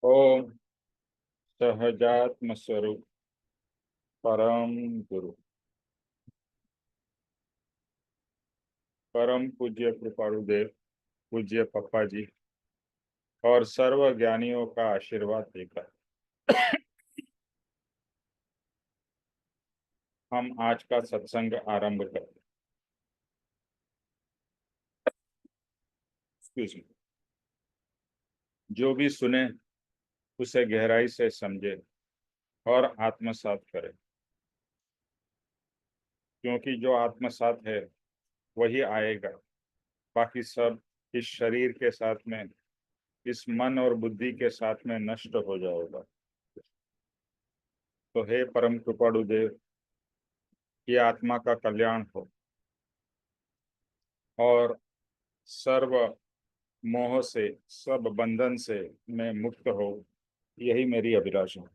ओम सहजात्म स्वरूप परम गुरु परम पूज्य कृपाणुदेव पूज्य पप्पा जी और सर्व ज्ञानियों का आशीर्वाद देकर हम आज का सत्संग आरंभ करते हैं। Excuse me। जो भी सुने उसे गहराई से समझे और आत्मसात करे, क्योंकि जो आत्मसात है वही आएगा। बाकी सब इस शरीर के साथ में, इस मन और बुद्धि के साथ में नष्ट हो जाएगा। तो हे परम कृपाणु देव, ये आत्मा का कल्याण हो और सर्व मोह से, सब बंधन से मैं मुक्त हो, यही मेरी अभिलाषा है।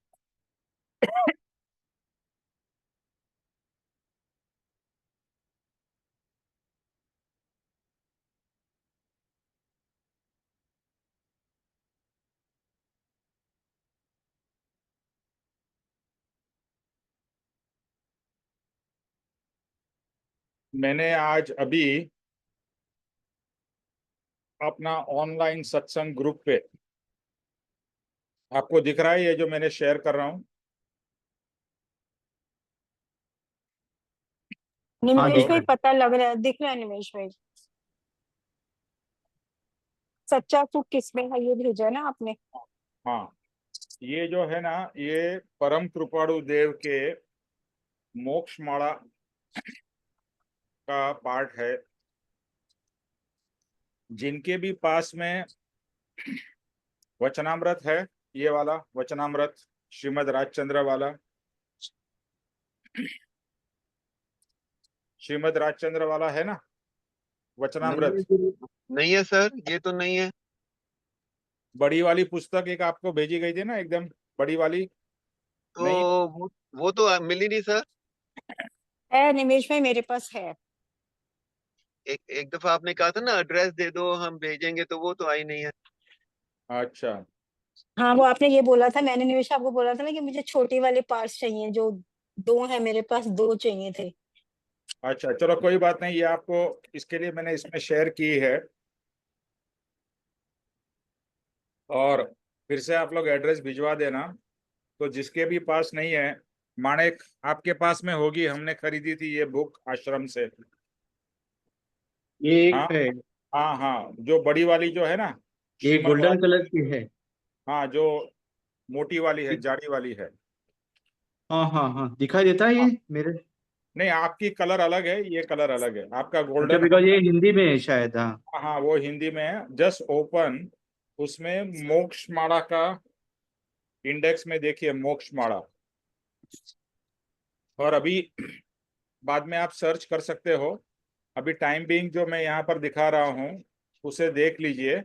मैंने आज अभी अपना ऑनलाइन सत्संग ग्रुप पे, आपको दिख रहा है ये जो मैंने शेयर कर रहा हूँ? निमेश दिख भाई रहा पता लग रहा है, दिख रहा है निमेश भाई। सच्चा सुख किसमें है ये भेजा ना आपने? हाँ, ये जो है ना, ये परम कृपाणु देव के मोक्ष माला का पार्ट है। जिनके भी पास में वचनामृत है, ये वाला वचनामृत श्रीमद राजचंद्र वाला, श्रीमद राजचंद्र वाला है ना वचनामृत? नहीं है सर, ये तो नहीं है। बड़ी वाली पुस्तक एक आपको भेजी गई थी ना, एकदम बड़ी वाली? तो नहीं वो तो मिली नहीं सर। है निमेश भाई, मेरे पास है। एक दफा आपने कहा था ना एड्रेस दे दो हम भेजेंगे, तो वो तो आई नहीं है। अच्छा हाँ, वो आपने ये बोला था, मैंने निमेश आपको बोला था ना कि मुझे छोटे वाले पार्ट्स चाहिए, जो दो है मेरे पास, दो चाहिए थे। अच्छा, चलो कोई बात नहीं, ये आपको इसके लिए मैंने इसमें शेयर की है। और फिर से आप लोग एड्रेस भिजवा देना। तो जिसके भी पास नहीं है, माणिक आपके पास में होगी, हमने खरीदी थी ये बुक आश्रम से। ये हाँ एक है, हाँ हाँ, जो बड़ी वाली जो है ना, ये श्रीमद गोल्डन राज, कलर की है। हाँ जो मोटी वाली है, जाड़ी वाली है। हाँ हाँ हाँ, दिखाई देता है हाँ, ये मेरे। नहीं आपकी कलर अलग है, ये कलर अलग है, आपका अच्छा, गोल्डन है। बिकॉज ये हिंदी में है शायद। हाँ हाँ वो हिंदी में है, जस्ट ओपन। उसमें मोक्ष माला का इंडेक्स में देखिए, मोक्ष माला। और अभी बाद में आप सर्च कर सकते हो। अभी टाइम बीइंग जो मैं यहाँ पर दिखा रहा हूँ उसे देख लीजिए।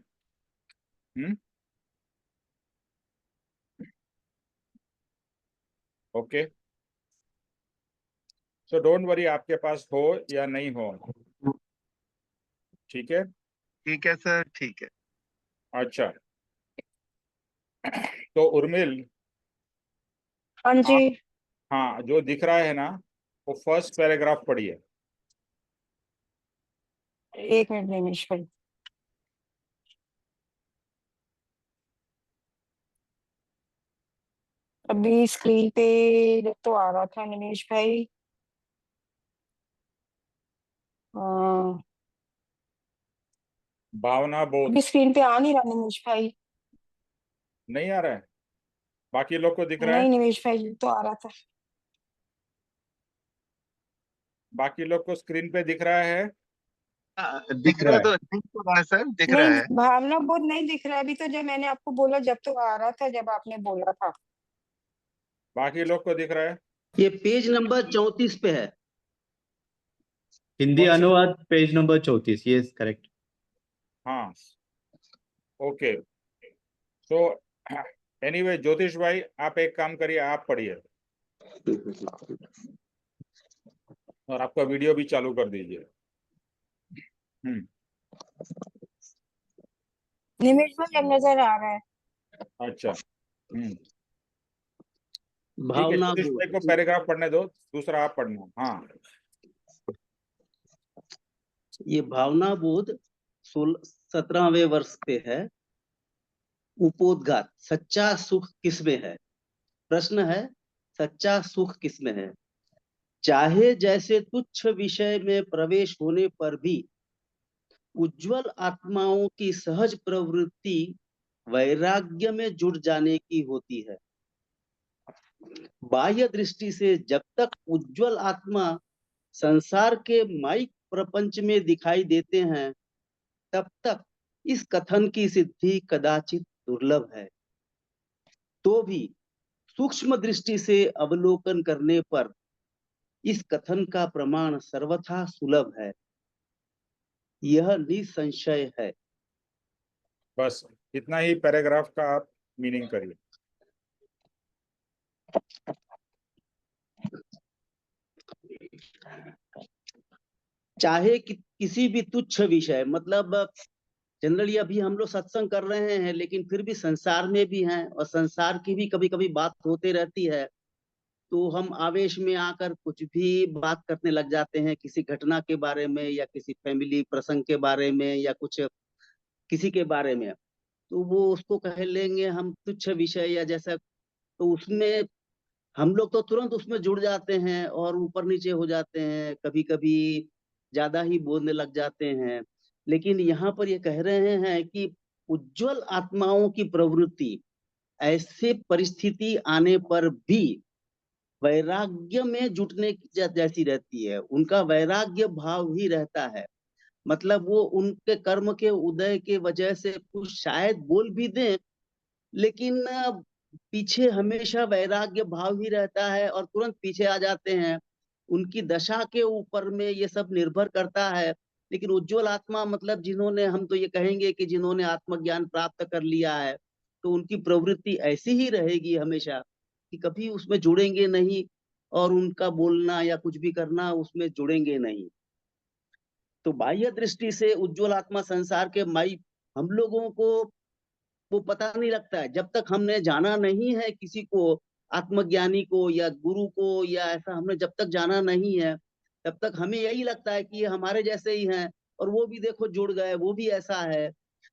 ओके, सो डोंट वरी, आपके पास हो या नहीं हो, ठीक है। ठीक है सर, ठीक है। अच्छा, तो उर्मिल, हाँ जी। आप, हाँ जो दिख रहा है ना, वो फर्स्ट पैराग्राफ पढ़िए। एक मिनट निमेश भाई। अभी स्क्रीन पे तो आ रहा था निमेश भाई। भावना बोध अभी स्क्रीन पे आ नहीं रहा निमेश भाई। नहीं आ रहा है, बाकी लोग को दिख रहा है? नहीं निमेश भाई, तो आ रहा था। बाकी लोग को स्क्रीन पे दिख रहा है? दिख रहा है, तो दिख तो रहा है सर, दिख रहा नहीं, है। भावना बोध नहीं दिख रहा। अभी तो जब मैंने आपको बोला, जब तो आ रहा था, जब आपने बोला था। बाकी लोग को दिख रहा है? ये पेज नंबर 34 पे है। हिंदी कौन सी? अनुवाद पेज नंबर 34, ये करेक्ट। हाँ, ओके। तो एनीवे ज्योतिष भाई, आप एक काम करिए, आप पढ़िए और आपका वीडियो भी चालू कर दीजिए। निमेश भाई अब नजर आ रहा है। अच्छा, ठीक है, भावना ज्योतिष भाई को बोध। पैराग्राफ पढ़ने दो, दूसरा आप पढ़ना। हाँ, ये भावना बोध 17वें वर्ष पे है। उपोद्घात, सच्चा सुख किसमें है? प्रश्न है, सच्चा सुख किसमें है? चाहे जैसे तुच्छ विषय में प्रवेश होने पर भी उज्जवल आत्माओं की सहज प्रवृत्ति वैराग्य में जुट जाने की होती है। बाह्य दृष्टि से जब तक उज्जवल आत्मा संसार के माइक प्रपंच में दिखाई देते हैं, तब तक इस कथन की सिद्धि कदाचित दुर्लभ है। तो भी सूक्ष्म दृष्टि से अवलोकन करने पर इस कथन का प्रमाण सर्वथा सुलभ है, यह निसंशय है। बस इतना ही पैराग्राफ का आप मीनिंग करिए। चाहे किसी भी तुच्छ विषय, मतलब जनरली अभी हम लोग सत्संग कर रहे हैं, लेकिन फिर भी संसार में भी हैं और संसार की भी कभी कभी बात होते रहती है, तो हम आवेश में आकर कुछ भी बात करने लग जाते हैं, किसी घटना के बारे में या किसी फैमिली प्रसंग के बारे में या कुछ किसी के बारे में, तो वो उसको कह लेंगे हम तुच्छ विषय या जैसा, तो उसमें हम लोग तो तुरंत उसमें जुड़ जाते हैं और ऊपर नीचे हो जाते हैं, कभी कभी ज्यादा ही बोलने लग जाते हैं। लेकिन यहाँ पर ये कह रहे हैं कि उज्जवल आत्माओं की प्रवृत्ति ऐसे परिस्थिति आने पर भी वैराग्य में जुटने जैसी रहती है, उनका वैराग्य भाव ही रहता है। मतलब वो उनके कर्म के उदय के वजह से कुछ शायद बोल भी दें, लेकिन पीछे हमेशा वैराग्य भाव ही रहता है और तुरंत पीछे आ जाते हैं। उनकी दशा के ऊपर में ये सब निर्भर करता है। लेकिन उज्जवल आत्मा, मतलब जिन्होंने, हम तो ये कहेंगे कि जिन्होंने आत्मज्ञान प्राप्त कर लिया है, तो उनकी प्रवृत्ति ऐसी ही रहेगी हमेशा कि कभी उसमें जुड़ेंगे नहीं और उनका बोलना या कुछ भी करना उसमें जुड़ेंगे नहीं। तो बाह्य दृष्टि से उज्जवल आत्मा संसार के माई हम लोगों को वो पता नहीं लगता है, जब तक हमने जाना नहीं है किसी को, आत्मज्ञानी को या गुरु को, या ऐसा हमने जब तक जाना नहीं है, तब तक हमें यही लगता है कि ये हमारे जैसे ही हैं और वो भी देखो जुड़ गए, वो भी ऐसा है।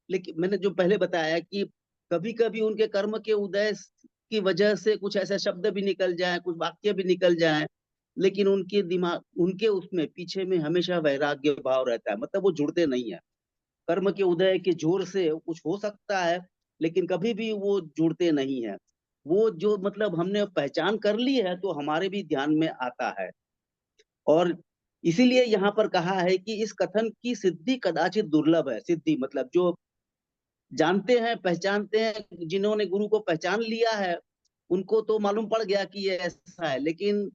लेकिन मैंने जो पहले बताया कि कभी कभी उनके कर्म के उदय की वजह से कुछ ऐसे शब्द भी निकल जाए, कुछ वाक्य भी निकल जाए, लेकिन उनके दिमाग, उनके उसमें पीछे में हमेशा वैराग्य भाव रहता है, मतलब वो जुड़ते नहीं है। कर्म के उदय के जोर से कुछ हो सकता है, लेकिन कभी भी वो जुड़ते नहीं है। वो जो मतलब हमने पहचान कर ली है तो हमारे भी ध्यान में आता है। और इसीलिए यहाँ पर कहा है कि इस कथन की सिद्धि कदाचित दुर्लभ है। सिद्धि मतलब जो जानते हैं, पहचानते हैं, जिन्होंने गुरु को पहचान लिया है उनको तो मालूम पड़ गया कि ये ऐसा है, लेकिन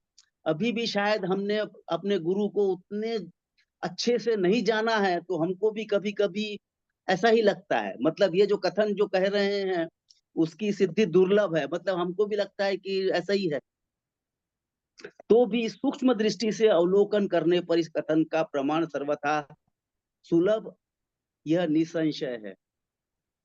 अभी भी शायद हमने अपने गुरु को उतने अच्छे से नहीं जाना है, तो हमको भी कभी कभी ऐसा ही लगता है। मतलब ये जो कथन जो कह रहे हैं उसकी सिद्धि दुर्लभ है, मतलब हमको भी लगता है कि ऐसा ही है। तो भी सूक्ष्म दृष्टि से अवलोकन करने पर इस कथन का प्रमाण सर्वथा सुलभ, यह निसंशय है।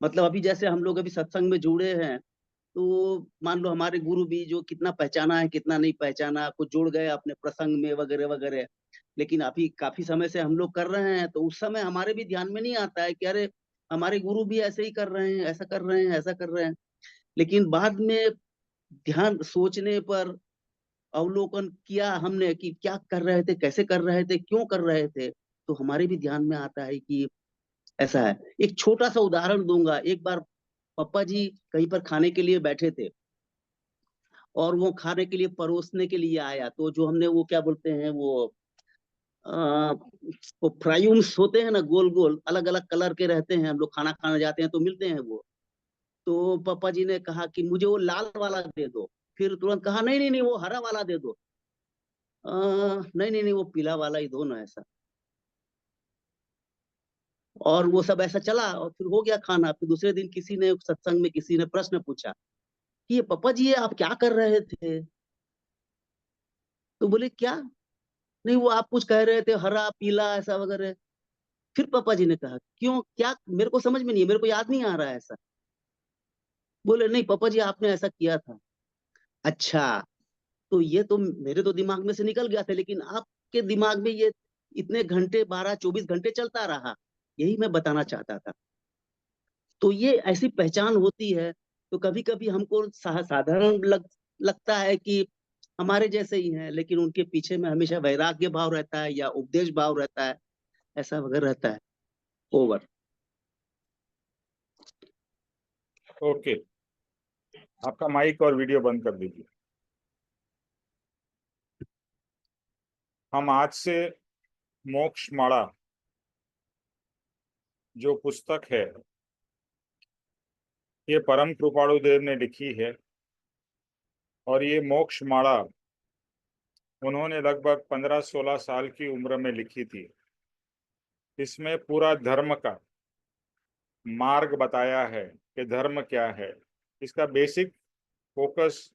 मतलब अभी जैसे हम लोग अभी सत्संग में जुड़े हैं, तो मान लो हमारे गुरु भी जो कितना पहचाना है कितना नहीं पहचाना, कुछ जुड़ गए अपने प्रसंग में वगैरह वगैरह, लेकिन अभी काफी समय से हम लोग कर रहे हैं, तो उस समय हमारे भी ध्यान में नहीं आता है कि अरे हमारे गुरु भी ऐसे ही कर रहे हैं, ऐसा कर रहे हैं, ऐसा कर रहे हैं। लेकिन बाद में ध्यान सोचने पर अवलोकन किया हमने कि क्या कर रहे थे, कैसे कर रहे थे, क्यों कर रहे थे, तो हमारे भी ध्यान में आता है कि ऐसा है। एक छोटा सा उदाहरण दूंगा। एक बार पापा जी कहीं पर खाने के लिए बैठे थे और वो खाने के लिए परोसने के लिए आया, तो जो हमने वो क्या बोलते हैं आ, वो फ्राइम्स होते हैं ना, गोल गोल अलग अलग कलर के रहते हैं, हम लोग खाना खाने जाते हैं तो मिलते हैं वो। तो पापा जी ने कहा कि मुझे वो लाल वाला दे दो। फिर तुरंत कहा नहीं नहीं नहीं, वो हरा वाला दे दो। नहीं नहीं नहीं, वो पीला वाला ही दो ना, ऐसा। और वो सब ऐसा चला और फिर हो गया खाना। फिर दूसरे दिन किसी ने सत्संग में किसी ने प्रश्न पूछा कि ये पापा जी, ये आप क्या कर रहे थे? तो बोले क्या? नहीं, वो आप कुछ कह रहे थे, हरा पीला ऐसा वगैरह। फिर पापा जी ने कहा क्यों, क्या? मेरे को समझ में नहीं है, मेरे को याद नहीं आ रहा है ऐसा। बोले नहीं पापा जी आपने ऐसा किया था। अच्छा, तो ये तो मेरे तो दिमाग में से निकल गया था, लेकिन आपके दिमाग में ये इतने घंटे 12-24 घंटे चलता रहा, यही मैं बताना चाहता था। तो ये ऐसी पहचान होती है। तो कभी कभी हमको साधारण लगता है कि हमारे जैसे ही हैं, लेकिन उनके पीछे में हमेशा वैराग्य भाव रहता है या उपदेश भाव रहता है, ऐसा वगैरह रहता है। ओवर। ओके, आपका माइक और वीडियो बंद कर दीजिए। हम आज से मोक्ष माला जो पुस्तक है, ये परम कृपाणु देव ने लिखी है, और ये मोक्ष माला उन्होंने लगभग 15-16 साल की उम्र में लिखी थी। इसमें पूरा धर्म का मार्ग बताया है कि धर्म क्या है। इसका बेसिक फोकस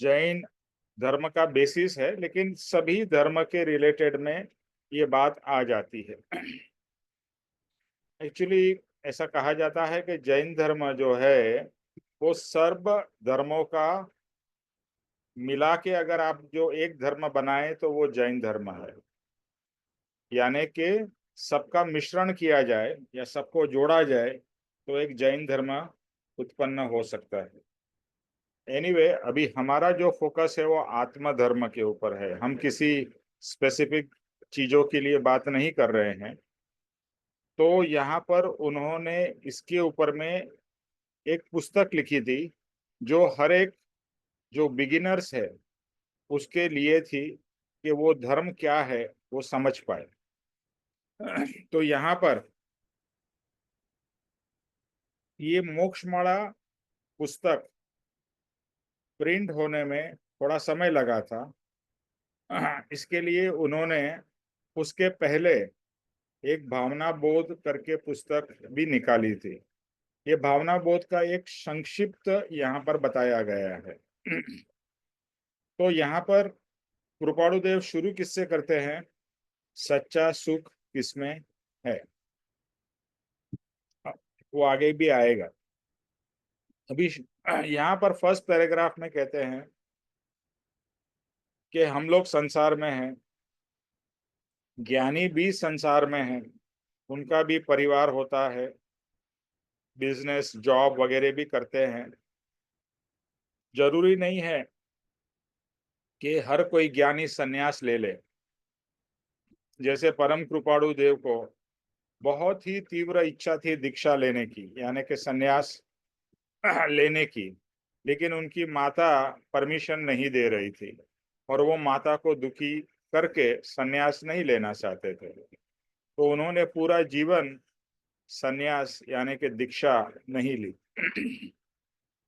जैन धर्म का बेसिस है, लेकिन सभी धर्म के रिलेटेड में ये बात आ जाती है। एक्चुअली ऐसा कहा जाता है कि जैन धर्म जो है वो सर्व धर्मों का मिला के अगर आप जो एक धर्म बनाए तो वो जैन धर्म है। यानी कि सबका मिश्रण किया जाए या सबको जोड़ा जाए तो एक जैन धर्म उत्पन्न हो सकता है। एनीवे, अभी हमारा जो फोकस है वो आत्म धर्म के ऊपर है। हम किसी स्पेसिफिक चीजों के लिए बात नहीं कर रहे हैं। तो यहाँ पर उन्होंने इसके ऊपर में एक पुस्तक लिखी थी जो हर एक जो बिगिनर्स है उसके लिए थी कि वो धर्म क्या है वो समझ पाए। तो यहाँ पर ये मोक्षमाला पुस्तक प्रिंट होने में थोड़ा समय लगा था। इसके लिए उन्होंने उसके पहले एक भावना बोध करके पुस्तक भी निकाली थी। ये भावना बोध का एक संक्षिप्त यहाँ पर बताया गया है। तो यहाँ पर कृपाणु देव शुरू किससे करते हैं? सच्चा सुख किसमें है, वो आगे भी आएगा। अभी यहाँ पर फर्स्ट पैराग्राफ में कहते हैं कि हम लोग संसार में हैं, ज्ञानी भी संसार में हैं, उनका भी परिवार होता है, बिजनेस जॉब वगैरह भी करते हैं। जरूरी नहीं है कि हर कोई ज्ञानी सन्यास ले ले। जैसे परम कृपाणु देव को बहुत ही तीव्र इच्छा थी दीक्षा लेने की, यानी कि सन्यास लेने की, लेकिन उनकी माता परमिशन नहीं दे रही थी और वो माता को दुखी करके सन्यास नहीं लेना चाहते थे। तो उन्होंने पूरा जीवन सन्यास यानी कि दीक्षा नहीं ली।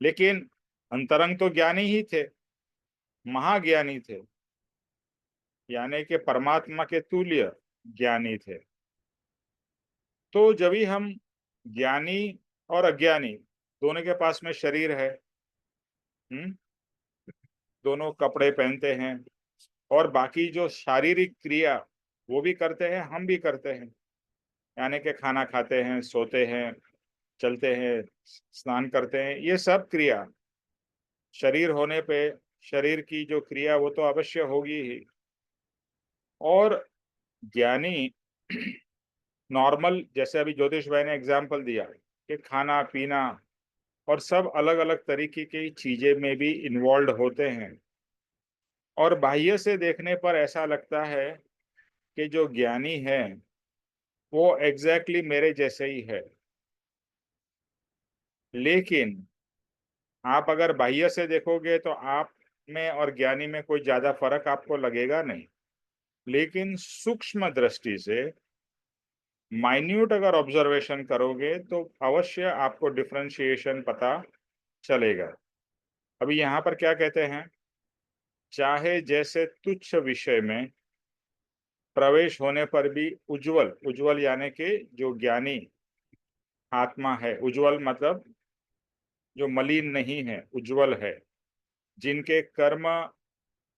लेकिन अंतरंग तो ज्ञानी ही थे, महाज्ञानी थे, यानी कि परमात्मा के तुल्य ज्ञानी थे। तो जब भी हम ज्ञानी और अज्ञानी दोनों के पास में शरीर है, दोनों कपड़े पहनते हैं और बाकी जो शारीरिक क्रिया वो भी करते हैं, हम भी करते हैं। यानी कि खाना खाते हैं, सोते हैं, चलते हैं, स्नान करते हैं, ये सब क्रिया शरीर होने पे शरीर की जो क्रिया वो तो अवश्य होगी ही। और ज्ञानी नॉर्मल, जैसे अभी ज्योतिष भाई ने एग्जाम्पल दिया कि खाना पीना और सब अलग अलग तरीके की चीजें में भी इन्वॉल्व होते हैं। और बाह्य से देखने पर ऐसा लगता है कि जो ज्ञानी है वो एग्जैक्टली मेरे जैसे ही है, लेकिन आप अगर बाह्य से देखोगे तो आप में और ज्ञानी में कोई ज्यादा फर्क आपको लगेगा नहीं। लेकिन सूक्ष्म दृष्टि से माइन्यूट अगर ऑब्जर्वेशन करोगे तो अवश्य आपको डिफरेंशिएशन पता चलेगा। अभी यहाँ पर क्या कहते हैं? चाहे जैसे तुच्छ विषय में प्रवेश होने पर भी उज्जवल, उज्जवल यानी कि जो ज्ञानी आत्मा है, उज्जवल मतलब जो मलिन नहीं है, उज्जवल है, जिनके कर्म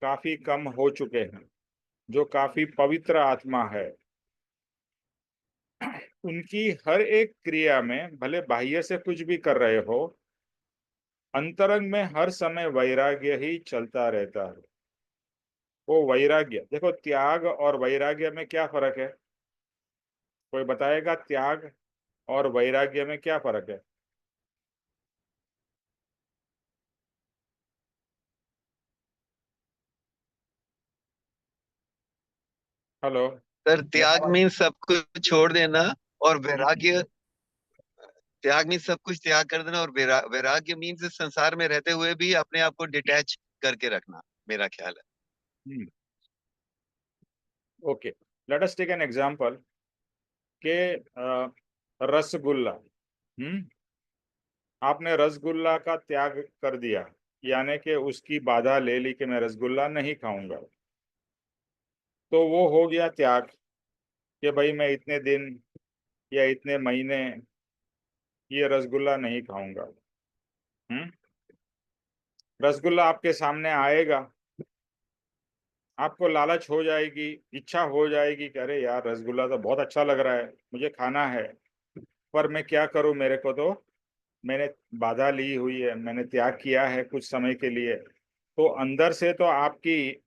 काफी कम हो चुके हैं, जो काफी पवित्र आत्मा है, उनकी हर एक क्रिया में भले बाह्य से कुछ भी कर रहे हो अंतरंग में हर समय वैराग्य ही चलता रहता है। वो वैराग्य, देखो त्याग और वैराग्य में क्या फर्क है? कोई बताएगा त्याग और वैराग्य में क्या फर्क है? हेलो। सर त्याग मीन्स सब कुछ छोड़ देना, और वैराग्य, त्याग मीन्स सब कुछ त्याग कर देना, और वैराग्य मीन्स संसार में रहते हुए भी अपने आप को डिटैच करके रखना, मेरा ख्याल है। Okay, let us take an example के रसगुल्ला। आपने रसगुल्ला का त्याग कर दिया, यानी कि उसकी बाधा ले ली कि मैं रसगुल्ला नहीं खाऊंगा, तो वो हो गया त्याग कि भाई मैं इतने दिन या इतने महीने ये रसगुल्ला नहीं खाऊंगा। हम्म रसगुल्ला आपके सामने आएगा, आपको लालच हो जाएगी, इच्छा हो जाएगी कि अरे यार रसगुल्ला तो बहुत अच्छा लग रहा है, मुझे खाना है, पर मैं क्या करूं, मेरे को तो, मैंने बाधा ली हुई है, मैंने त्याग किया है कुछ समय के लिए। तो अंदर से तो आपकी,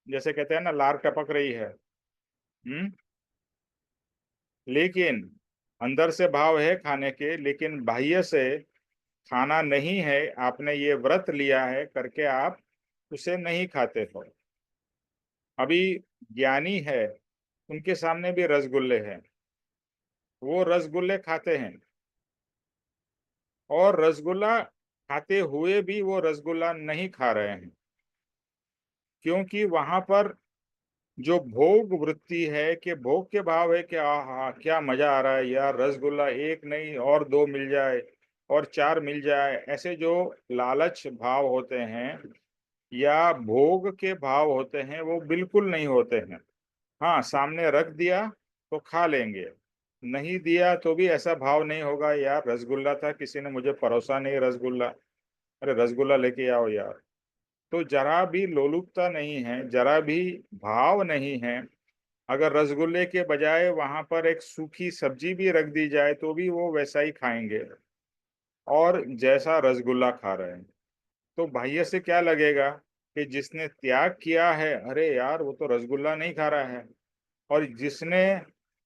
जैसे कहते हैं ना, लार टपक रही है। हम्म लेकिन अंदर से भाव है खाने के, लेकिन बाह्य से खाना नहीं है। आपने ये व्रत लिया है करके आप उसे नहीं खाते हो। अभी ज्ञानी है, उनके सामने भी रसगुल्ले हैं, वो रसगुल्ले खाते हैं, और रसगुल्ला खाते हुए भी वो रसगुल्ला नहीं खा रहे हैं, क्योंकि वहां पर जो भोग वृत्ति है, कि भोग के भाव है कि आहा क्या मजा आ रहा है यार, रसगुल्ला एक नहीं और दो मिल जाए और चार मिल जाए, ऐसे जो लालच भाव होते हैं या भोग के भाव होते हैं, वो बिल्कुल नहीं होते हैं। हाँ, सामने रख दिया तो खा लेंगे, नहीं दिया तो भी ऐसा भाव नहीं होगा यार रसगुल्ला था, किसी ने मुझे परोसा नहीं रसगुल्ला, अरे रसगुल्ला लेके आओ यार। तो जरा भी लोलुपता नहीं है, जरा भी भाव नहीं है। अगर रसगुल्ले के बजाय वहां पर एक सूखी सब्जी भी रख दी जाए तो भी वो वैसा ही खाएंगे, और जैसा रसगुल्ला खा रहे हैं। तो बाह्य से क्या लगेगा कि जिसने त्याग किया है, अरे यार वो तो रसगुल्ला नहीं खा रहा है, और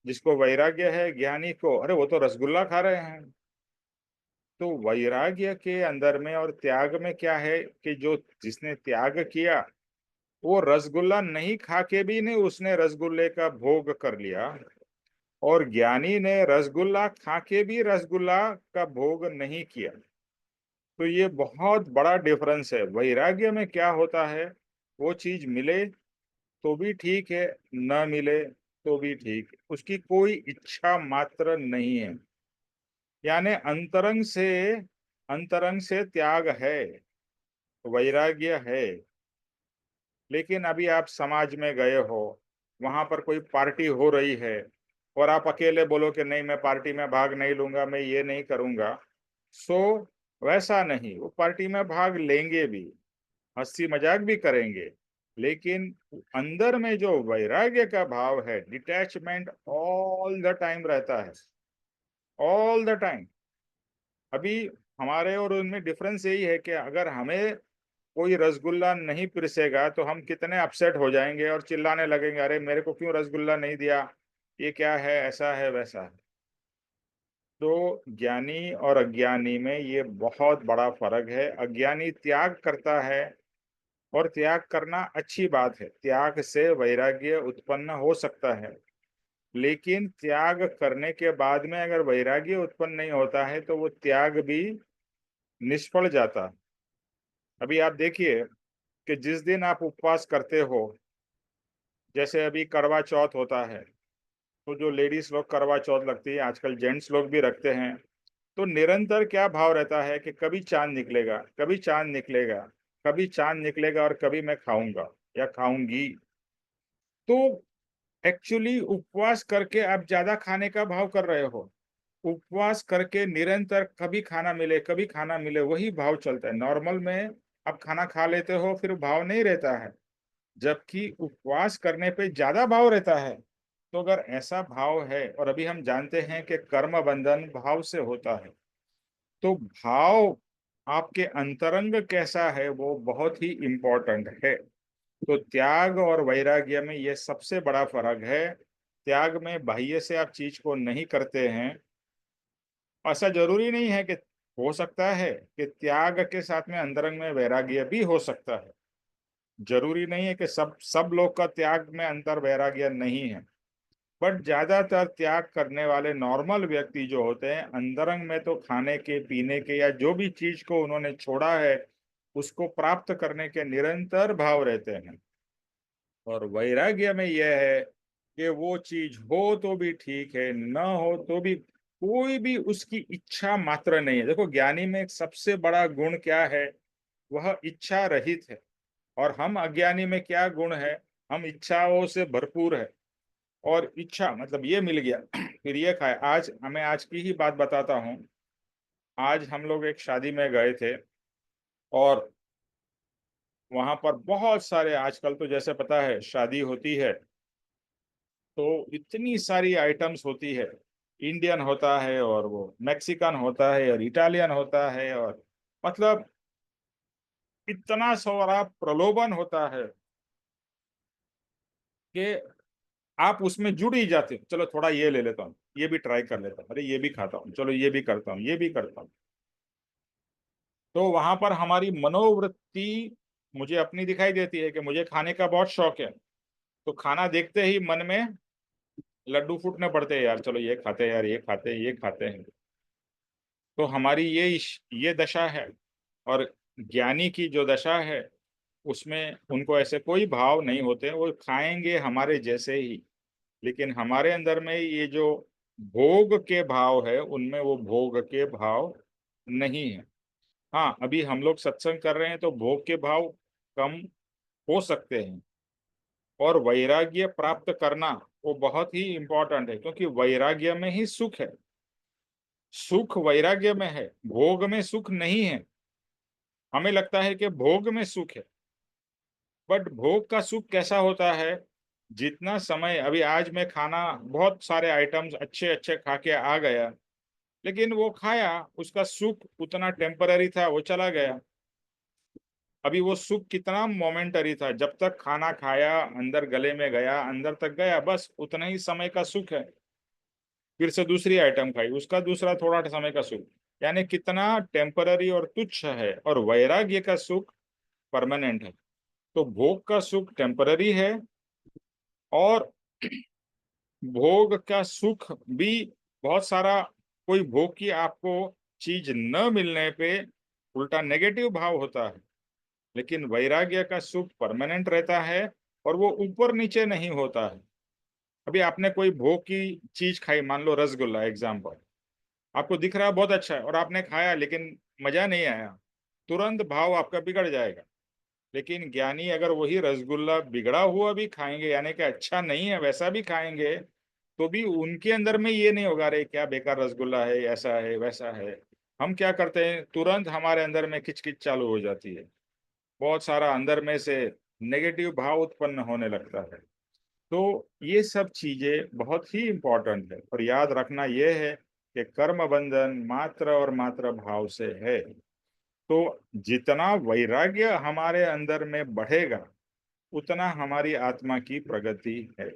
जिसको वैराग्य है, ज्ञानी को, अरे वो तो रसगुल्ला खा रहे हैं। तो वैराग्य के अंदर में और त्याग में क्या है कि जो जिसने त्याग किया, वो रसगुल्ला नहीं खा के भी नहीं, उसने रसगुल्ले का भोग कर लिया, और ज्ञानी ने रसगुल्ला खा के भी रसगुल्ला का भोग नहीं किया। तो ये बहुत बड़ा डिफरेंस है। वैराग्य में क्या होता है, वो चीज मिले तो भी ठीक है, न मिले तो भी ठीक है, उसकी कोई इच्छा मात्र नहीं है। यानी अंतरंग से त्याग है, वैराग्य है। लेकिन अभी आप समाज में गए हो, वहां पर कोई पार्टी हो रही है, और आप अकेले बोलो कि नहीं मैं पार्टी में भाग नहीं लूंगा, मैं ये नहीं करूंगा, सो वैसा नहीं, वो पार्टी में भाग लेंगे भी, हंसी मजाक भी करेंगे, लेकिन अंदर में जो वैराग्य का भाव है, डिटैचमेंट ऑल द टाइम रहता है, ऑल द टाइम। अभी हमारे और उनमें डिफरेंस यही है कि अगर हमें कोई रसगुल्ला नहीं पिरसेगा तो हम कितने अपसेट हो जाएंगे और चिल्लाने लगेंगे, अरे मेरे को क्यों रसगुल्ला नहीं दिया, ये क्या है, ऐसा है वैसा है। तो ज्ञानी और अज्ञानी में ये बहुत बड़ा फर्क है। अज्ञानी त्याग करता है, और त्याग करना अच्छी बात है, त्याग से वैराग्य उत्पन्न हो सकता है, लेकिन त्याग करने के बाद में अगर वैराग्य उत्पन्न नहीं होता है तो वो त्याग भी निष्फल जाता है। अभी आप देखिए कि जिस दिन आप उपवास करते हो, जैसे अभी करवा चौथ होता है, तो जो लेडीज लोग करवा चौथ लगती है, आजकल जेंट्स लोग भी रखते हैं, तो निरंतर क्या भाव रहता है कि कभी चांद निकलेगा, कभी चांद निकलेगा, कभी चांद निकलेगा, और कभी मैं खाऊंगा या खाऊंगी। तो एक्चुअली उपवास करके आप ज्यादा खाने का भाव कर रहे हो। उपवास करके निरंतर कभी खाना मिले कभी खाना मिले, वही भाव चलता है। नॉर्मल में आप खाना खा लेते हो, फिर भाव नहीं रहता है, जबकि उपवास करने पे ज्यादा भाव रहता है। तो अगर ऐसा भाव है, और अभी हम जानते हैं कि कर्म बंधन भाव से होता है, तो भाव आपके अंतरंग कैसा है वो बहुत ही इम्पोर्टेंट है। तो त्याग और वैराग्य में ये सबसे बड़ा फर्क है। त्याग में बाह्य से आप चीज को नहीं करते हैं। ऐसा जरूरी नहीं है कि, हो सकता है कि त्याग के साथ में अंतरंग में वैराग्य भी हो सकता है। जरूरी नहीं है कि सब लोग का त्याग में अंतर वैराग्य नहीं है। बट ज्यादातर त्याग करने वाले नॉर्मल व्यक्ति जो होते हैं, अंतरंग में तो खाने के पीने के या जो भी चीज को उन्होंने छोड़ा है उसको प्राप्त करने के निरंतर भाव रहते हैं। और वैराग्य में यह है कि वो चीज हो तो भी ठीक है, न हो तो भी कोई भी उसकी इच्छा मात्र नहीं है। देखो, ज्ञानी में एक सबसे बड़ा गुण क्या है? वह इच्छा रहित है। और हम अज्ञानी में क्या गुण है? हम इच्छाओं से भरपूर है। और इच्छा मतलब ये मिल गया फिर ये खाए। आज की ही बात बताता हूँ। आज हम लोग एक शादी में गए थे और वहां पर बहुत सारे, आजकल तो जैसे पता है शादी होती है तो इतनी सारी आइटम्स होती है। इंडियन होता है और वो मैक्सिकन होता है और इटालियन होता है, और मतलब इतना सारा प्रलोभन होता है कि आप उसमें जुड़ ही जाते हो। चलो थोड़ा ये ले लेता हूँ, ये भी ट्राई कर लेता हूँ, अरे ये भी खाता हूँ, चलो ये भी करता हूँ, ये भी करता हूँ। तो वहां पर हमारी मनोवृत्ति मुझे अपनी दिखाई देती है कि मुझे खाने का बहुत शौक है। तो खाना देखते ही मन में लड्डू फूटने पड़ते हैं, यार चलो ये खाते हैं, यार ये खाते हैं, ये खाते हैं। तो हमारी ये दशा है। और ज्ञानी की जो दशा है उसमें उनको ऐसे कोई भाव नहीं होते, वो खाएंगे हमारे जैसे ही। लेकिन हमारे अंदर में ये जो भोग के भाव है उनमें वो भोग के भाव नहीं है। हाँ, अभी हम लोग सत्संग कर रहे हैं तो भोग के भाव कम हो सकते हैं। और वैराग्य प्राप्त करना वो बहुत ही इंपॉर्टेंट है, क्योंकि वैराग्य में ही सुख है। सुख वैराग्य में है, भोग में सुख नहीं है। हमें लगता है कि भोग में सुख है, बट भोग का सुख कैसा होता है? जितना समय, अभी आज मैं खाना बहुत सारे आइटम्स अच्छे अच्छे खा के आ गया, लेकिन वो खाया, उसका सुख उतना टेम्पररी था, वो चला गया। अभी वो सुख कितना मोमेंटरी था, जब तक खाना खाया, अंदर गले में गया, अंदर तक गया, बस उतना ही समय का सुख है। फिर से दूसरी आइटम खाई, उसका दूसरा थोड़ा समय का सुख। यानी कितना टेम्पररी और तुच्छ है। और वैराग्य का सुख परमानेंट है। तो भोग का सुख टेम्पररी है, और भोग का सुख भी बहुत सारा, कोई भोग की आपको चीज न मिलने पे उल्टा नेगेटिव भाव होता है। लेकिन वैराग्य का सुख परमानेंट रहता है और वो ऊपर नीचे नहीं होता है। अभी आपने कोई भोग की चीज खाई, मान लो रसगुल्ला एग्जाम्पल, आपको दिख रहा है बहुत अच्छा है और आपने खाया लेकिन मजा नहीं आया, तुरंत भाव आपका बिगड़ जाएगा। लेकिन ज्ञानी अगर वही रसगुल्ला बिगड़ा हुआ भी खाएंगे, यानी कि अच्छा नहीं है वैसा भी खाएंगे, तो भी उनके अंदर में ये नहीं होगा रे क्या बेकार रसगुल्ला है, ऐसा है वैसा है। हम क्या करते हैं, तुरंत हमारे अंदर में खिचखिच चालू हो जाती है, बहुत सारा अंदर में से नेगेटिव भाव उत्पन्न होने लगता है। तो ये सब चीजें बहुत ही इंपॉर्टेंट है। और याद रखना यह है कि कर्म बंधन मात्र और मात्र भाव से है। तो जितना वैराग्य हमारे अंदर में बढ़ेगा उतना हमारी आत्मा की प्रगति है।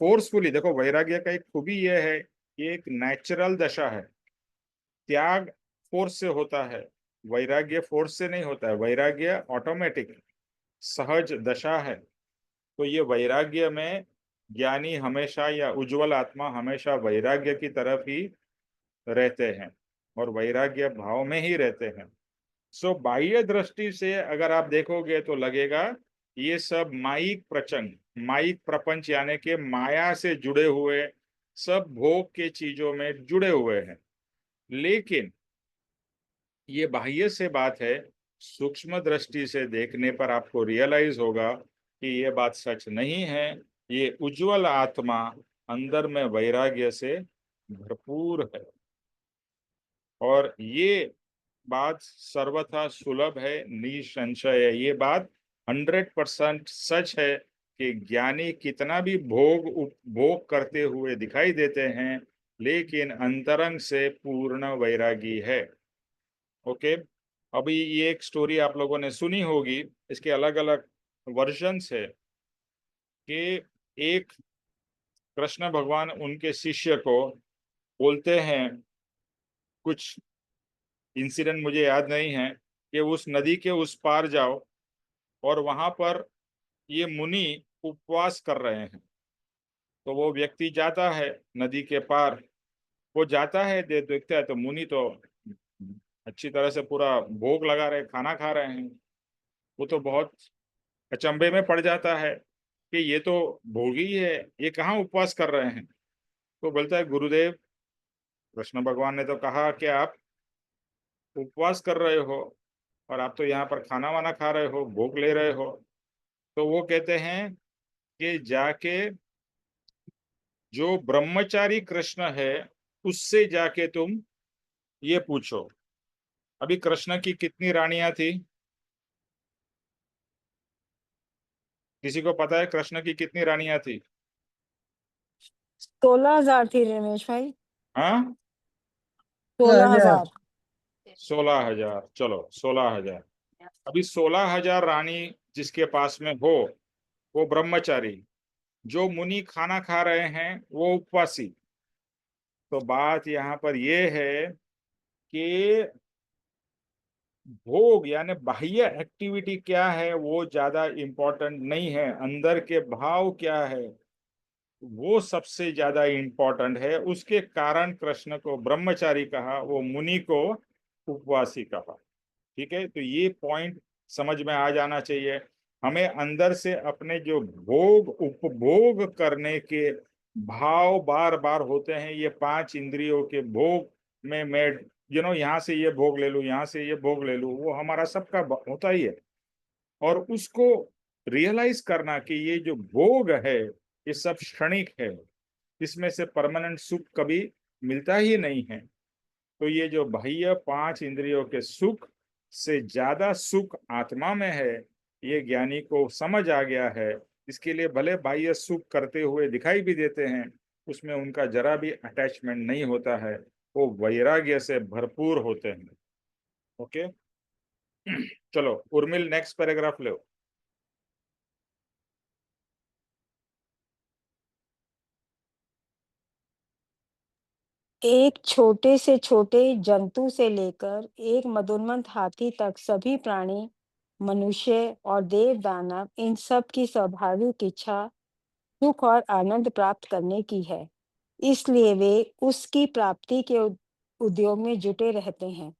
फोर्सफुली देखो, वैराग्य का एक खूबी यह है कि एक नेचुरल दशा है। त्याग फोर्स से होता है, वैराग्य फोर्स से नहीं होता है। वैराग्य ऑटोमेटिक सहज दशा है। तो ये वैराग्य में ज्ञानी हमेशा, या उज्जवल आत्मा हमेशा वैराग्य की तरफ ही रहते हैं और वैराग्य भाव में ही रहते हैं। सो बाह्य दृष्टि से अगर आप देखोगे तो लगेगा ये सब माइक प्रचंड, माइक प्रपंच यानी कि माया से जुड़े हुए, सब भोग के चीजों में जुड़े हुए हैं। लेकिन ये बाह्य से बात है, सूक्ष्म दृष्टि से देखने पर आपको रियलाइज होगा कि ये बात सच नहीं है। ये उज्जवल आत्मा अंदर में वैराग्य से भरपूर है। और ये बात सर्वथा सुलभ है, निसंशय है। ये बात 100% सच है कि ज्ञानी कितना भी भोग उपभोग करते हुए दिखाई देते हैं, लेकिन अंतरंग से पूर्ण वैरागी है। ओके। अभी ये एक स्टोरी आप लोगों ने सुनी होगी, इसके अलग अलग वर्जन्स है कि एक कृष्ण भगवान उनके शिष्य को बोलते हैं, कुछ इंसिडेंट मुझे याद नहीं है, कि उस नदी के उस पार जाओ और वहां पर ये मुनि उपवास कर रहे हैं। तो वो व्यक्ति जाता है नदी के पार, वो जाता है, देखता है तो मुनि तो अच्छी तरह से पूरा भोग लगा रहे, खाना खा रहे हैं। वो तो बहुत अचंभे में पड़ जाता है कि ये तो भोगी है, ये कहाँ उपवास कर रहे हैं। तो बोलता है, गुरुदेव, कृष्ण भगवान ने तो कहा कि आप उपवास कर रहे हो और आप तो यहाँ पर खाना वाना खा रहे हो, भोग ले रहे हो। तो वो कहते हैं कि जाके जो ब्रह्मचारी कृष्ण है उससे जाके तुम ये पूछो। अभी कृष्ण की कितनी रानियां थी? किसी को पता है कृष्ण की कितनी रानियां थी? 16,000 थी रमेश भाई। हाँ, 16,000। 16,000। चलो 16,000। अभी 16,000 रानी जिसके पास में हो वो ब्रह्मचारी, जो मुनि खाना खा रहे हैं वो उपवासी। तो बात यहाँ पर ये है कि भोग यानी बाह्य एक्टिविटी क्या है वो ज्यादा इम्पोर्टेंट नहीं है, अंदर के भाव क्या है वो सबसे ज्यादा इम्पोर्टेंट है। उसके कारण कृष्ण को ब्रह्मचारी कहा, वो मुनि को उपवासी कहा। ठीक है, तो ये पॉइंट समझ में आ जाना चाहिए। हमें अंदर से अपने जो भोग उपभोग करने के भाव बार बार होते हैं, ये 5 इंद्रियों के भोग में मैं यहाँ से ये भोग ले लूं, यहाँ से ये भोग ले लूं, वो हमारा सबका होता ही है। और उसको रियलाइज करना कि ये जो भोग है ये सब क्षणिक है, इसमें से परमानेंट सुख कभी मिलता ही नहीं है। तो ये जो बाह्य 5 इंद्रियों के सुख से ज्यादा सुख आत्मा में है, ये ज्ञानी को समझ आ गया है। इसके लिए भले बाह्य सुख करते हुए दिखाई भी देते हैं, उसमें उनका जरा भी अटैचमेंट नहीं होता है, वो वैराग्य से भरपूर होते हैं। ओके, चलो उर्मिल नेक्स्ट पैराग्राफ लो। एक छोटे से छोटे जंतु से लेकर एक मदोन्मत्त हाथी तक सभी प्राणी, मनुष्य और देव दानव, इन सब की स्वाभाविक इच्छा सुख और आनंद प्राप्त करने की है। इसलिए वे उसकी प्राप्ति के उद्योग में जुटे रहते हैं।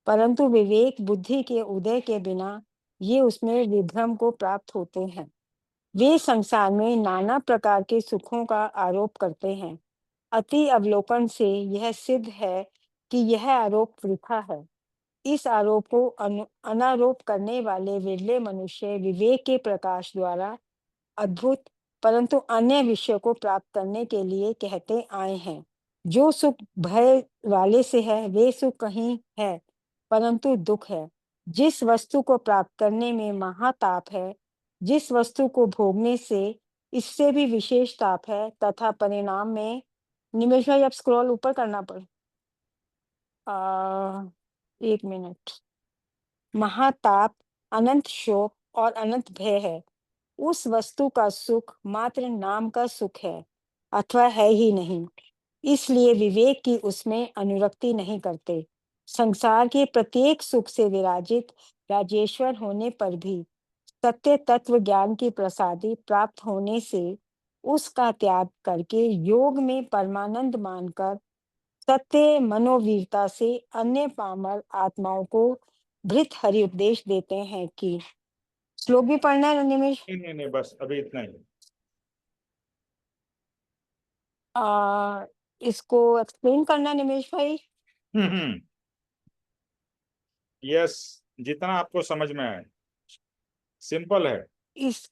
परंतु विवेक बुद्धि के उदय के बिना ये उसमें विभ्रम को प्राप्त होते हैं। वे संसार में नाना प्रकार के सुखों का आरोप करते हैं। अति अवलोकन से यह सिद्ध है कि यह आरोप वृथा है। इस आरोप को अनारोप करने वाले विरले मनुष्य विवेक के प्रकाश द्वारा अद्भुत परंतु अन्य विषयों को प्राप्त करने के लिए कहते आए हैं। जो सुख भय वाले से है वे सुख कहीं है परंतु दुख है। जिस वस्तु को प्राप्त करने में महाताप है, जिस वस्तु को भोगने से इससे भी विशेष ताप है, तथा परिणाम में निमेश भाई अब स्क्रॉल ऊपर करना पड़ एक मिनट। महाताप, अनंत शोक और अनंत भय है। उस वस्तु का सुख मात्र नाम का सुख है अथवा है ही नहीं। इसलिए विवेक की उसमें अनुरक्ति नहीं करते। संसार के प्रत्येक सुख से विराजित राजेश्वर होने पर भी सत्य तत्व ज्ञान की प्रसादी प्राप्त होने से उसका त्याग करके योग में परमानंद मानकर सत्य मनोवीरता से अन्य पामर आत्माओं को भृत हरि उपदेश देते हैं कि श्लोक भी पढ़ना है निमेश। नहीं, बस अभी इतना ही। इसको एक्सप्लेन करना निमेश भाई। यस, जितना आपको समझ में आए, सिंपल है। इस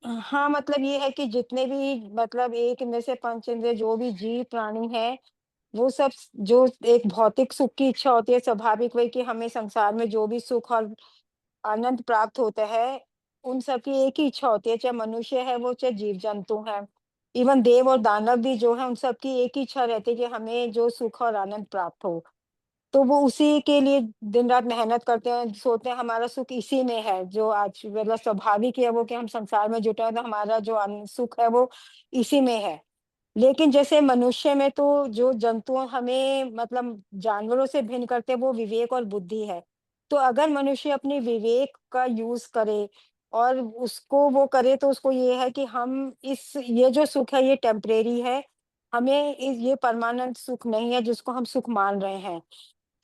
हाँ मतलब ये है कि जितने भी मतलब एक में से पंच इंद्रिय जो भी जीव प्राणी है वो सब जो एक भौतिक सुख की इच्छा होती है, स्वाभाविक वही कि हमें संसार में जो भी सुख और आनंद प्राप्त होता है उन सब की एक ही इच्छा होती है, चाहे मनुष्य है वो चाहे जीव जंतु है। इवन देव और दानव भी जो है उन सब की एक ही इच्छा रहती है कि हमें जो सुख और आनंद प्राप्त हो। तो वो उसी के लिए दिन रात मेहनत करते हैं, सोचते हैं हमारा सुख इसी में है, जो आज मतलब स्वाभाविक है वो कि हम संसार में जुटे हैं तो हमारा जो सुख है वो इसी में है। लेकिन जैसे मनुष्य में तो जो जंतु हमें मतलब जानवरों से भिन्न करते हैं वो विवेक और बुद्धि है। तो अगर मनुष्य अपने विवेक का यूज करे और उसको वो करे तो उसको ये है कि हम इस ये जो सुख है ये टेम्परेरी है, हमें ये परमानेंट सुख नहीं है जिसको हम सुख मान रहे हैं।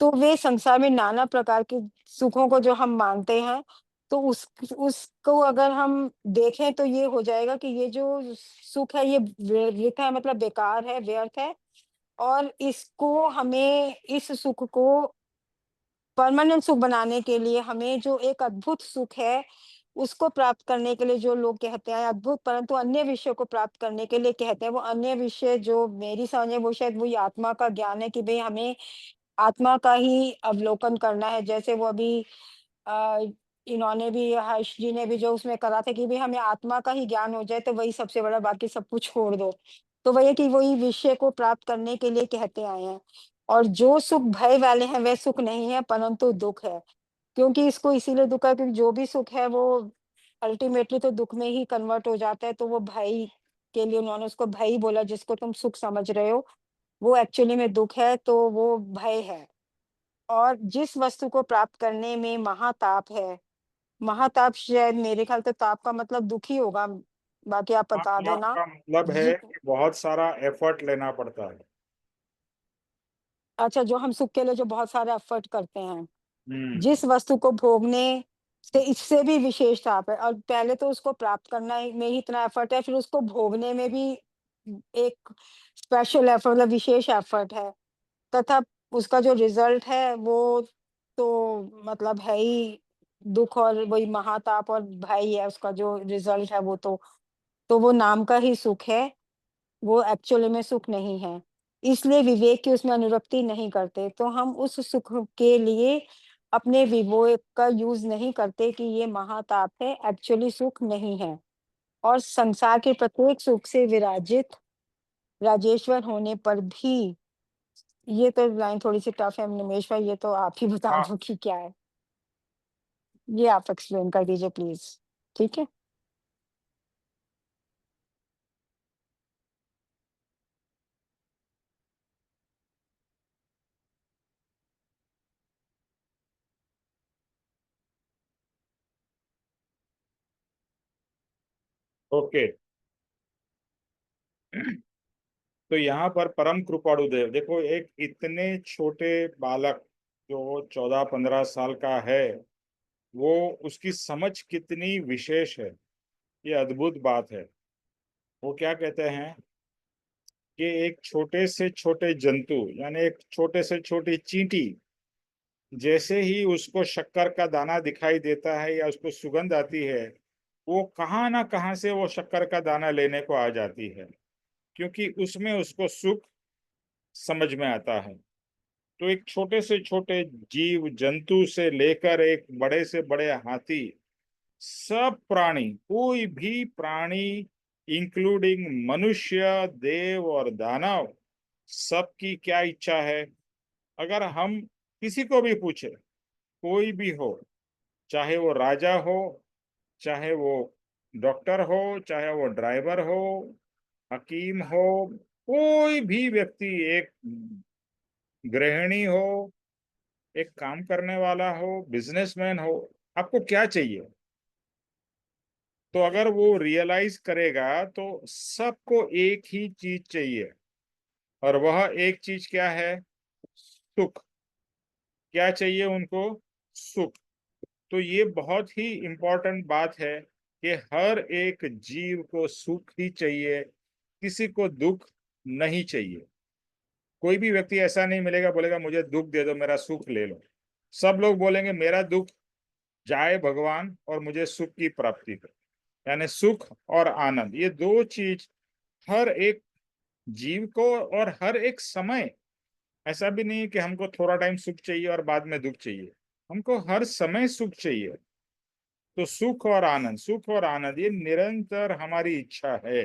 तो वे संसार में नाना प्रकार के सुखों को जो हम मानते हैं, तो उसको अगर हम देखें तो ये हो जाएगा कि ये जो सुख है ये वृथा है, मतलब बेकार है, व्यर्थ है। और इसको हमें इस सुख को परमानेंट सुख बनाने के लिए हमें जो एक अद्भुत सुख है, उसको प्राप्त करने के लिए जो लोग कहते हैं अद्भुत परंतु अन्य विषयों को प्राप्त करने के लिए कहते हैं, वो अन्य विषय जो मेरी समझ में वो शायद वही आत्मा का ज्ञान है कि भई हमें आत्मा का ही अवलोकन करना है। जैसे वो अभी अ, इन्होंने भी हर्ष जी ने भी जो उसमें करा था कि भई हमें आत्मा का ही ज्ञान हो जाए तो वही सबसे बड़ा, बाकी सब कुछ छोड़ दो। तो वही है कि वही विषय को प्राप्त करने के लिए कहते आए हैं। और जो सुख भय वाले हैं वह सुख नहीं है परंतु दुःख है। क्योंकि इसको इसीलिए दुःख है क्योंकि जो भी सुख है वो अल्टीमेटली तो दुःख में ही कन्वर्ट हो जाता है। तो वो भय के लिए उन्होंने उसको भय ही बोला, जिसको तुम सुख समझ रहे हो, वो एक्चुअली में दुःख है, तो वो भय है। और जिस वस्तु को प्राप्त करने में महाताप है, महाताप शायद मेरे ख्याल से ताप का मतलब दुःख ही होगा, बाकी आप बता देना। आपका मतलब है जि कि बहुत सारा एफर्ट लेना पड़ता है। अच्छा, जो हम सुख के लिए जो बहुत सारा एफर्ट करते हैं, हम्म। जिस वस्तु को भोगने से इससे भी विशेष ताप है, और पहले तो उसको प्राप्त करना में ही इतना एफर्ट है, फिर उसको भोगने में भी एक स्पेशल एफर्ट मतलब विशेष एफर्ट है, तथा उसका जो रिजल्ट है वो तो मतलब है ही दुःख और वही महाताप और भय ही है, उसका जो रिजल्ट है वो तो वो नाम का ही सुख है, वो एक्चुअली में सुख नहीं है। इसलिए विवेक की उसमें अनुरक्ति नहीं करते, तो हम उस सुख के लिए अपने विवेक का यूज़ नहीं करते कि ये महाताप है, एक्चुअली सुख नहीं है। और संसार के प्रत्येक सुख से विराजित राजेश्वर होने पर भी, ये तो लाइन थोड़ी-सी टफ है निमेश भाई, ये तो आप ही बता हाँ, दो कि क्या है? ये आप एक्सप्लेन कर दीजिए प्लीज़, ठीक है? ओके। तो यहाँ पर परम कृपाणुदेव देखो, एक इतने छोटे बालक जो 14-15 साल का है, वो उसकी समझ कितनी विशेष है, ये अद्भुत बात है। वो क्या कहते हैं कि एक छोटे से छोटे जंतु यानी एक छोटे से छोटी चींटी, जैसे ही उसको शक्कर का दाना दिखाई देता है या उसको सुगंध आती है, वो कहाँ ना कहाँ से वो शक्कर का दाना लेने को आ जाती है, क्योंकि उसमें उसको सुख समझ में आता है। तो एक छोटे से छोटे जीव जंतु से लेकर एक बड़े से बड़े हाथी, सब प्राणी, कोई भी प्राणी इंक्लूडिंग मनुष्य, देव और दानव, सबकी क्या इच्छा है? अगर हम किसी को भी पूछे, कोई भी हो, चाहे वो राजा हो, चाहे वो डॉक्टर हो, चाहे वो ड्राइवर हो, हकीम हो, कोई भी व्यक्ति, एक गृहिणी हो, एक काम करने वाला हो, बिजनेसमैन हो, आपको क्या चाहिए? तो अगर वो रियलाइज करेगा तो सबको एक ही चीज चाहिए, और वह एक चीज क्या है? सुख। क्या चाहिए उनको? सुख। तो ये बहुत ही इम्पोर्टेंट बात है कि हर एक जीव को सुख ही चाहिए, किसी को दुख नहीं चाहिए। कोई भी व्यक्ति ऐसा नहीं मिलेगा बोलेगा मुझे दुख दे दो, मेरा सुख ले लो। सब लोग बोलेंगे मेरा दुख जाए भगवान और मुझे सुख की प्राप्ति हो। यानी सुख और आनंद, ये दो चीज हर एक जीव को और हर एक समय, ऐसा भी नहीं है कि हमको थोड़ा टाइम सुख चाहिए और बाद में दुख चाहिए, हमको हर समय सुख चाहिए। तो सुख और आनंद, सुख और आनंद ये निरंतर हमारी इच्छा है।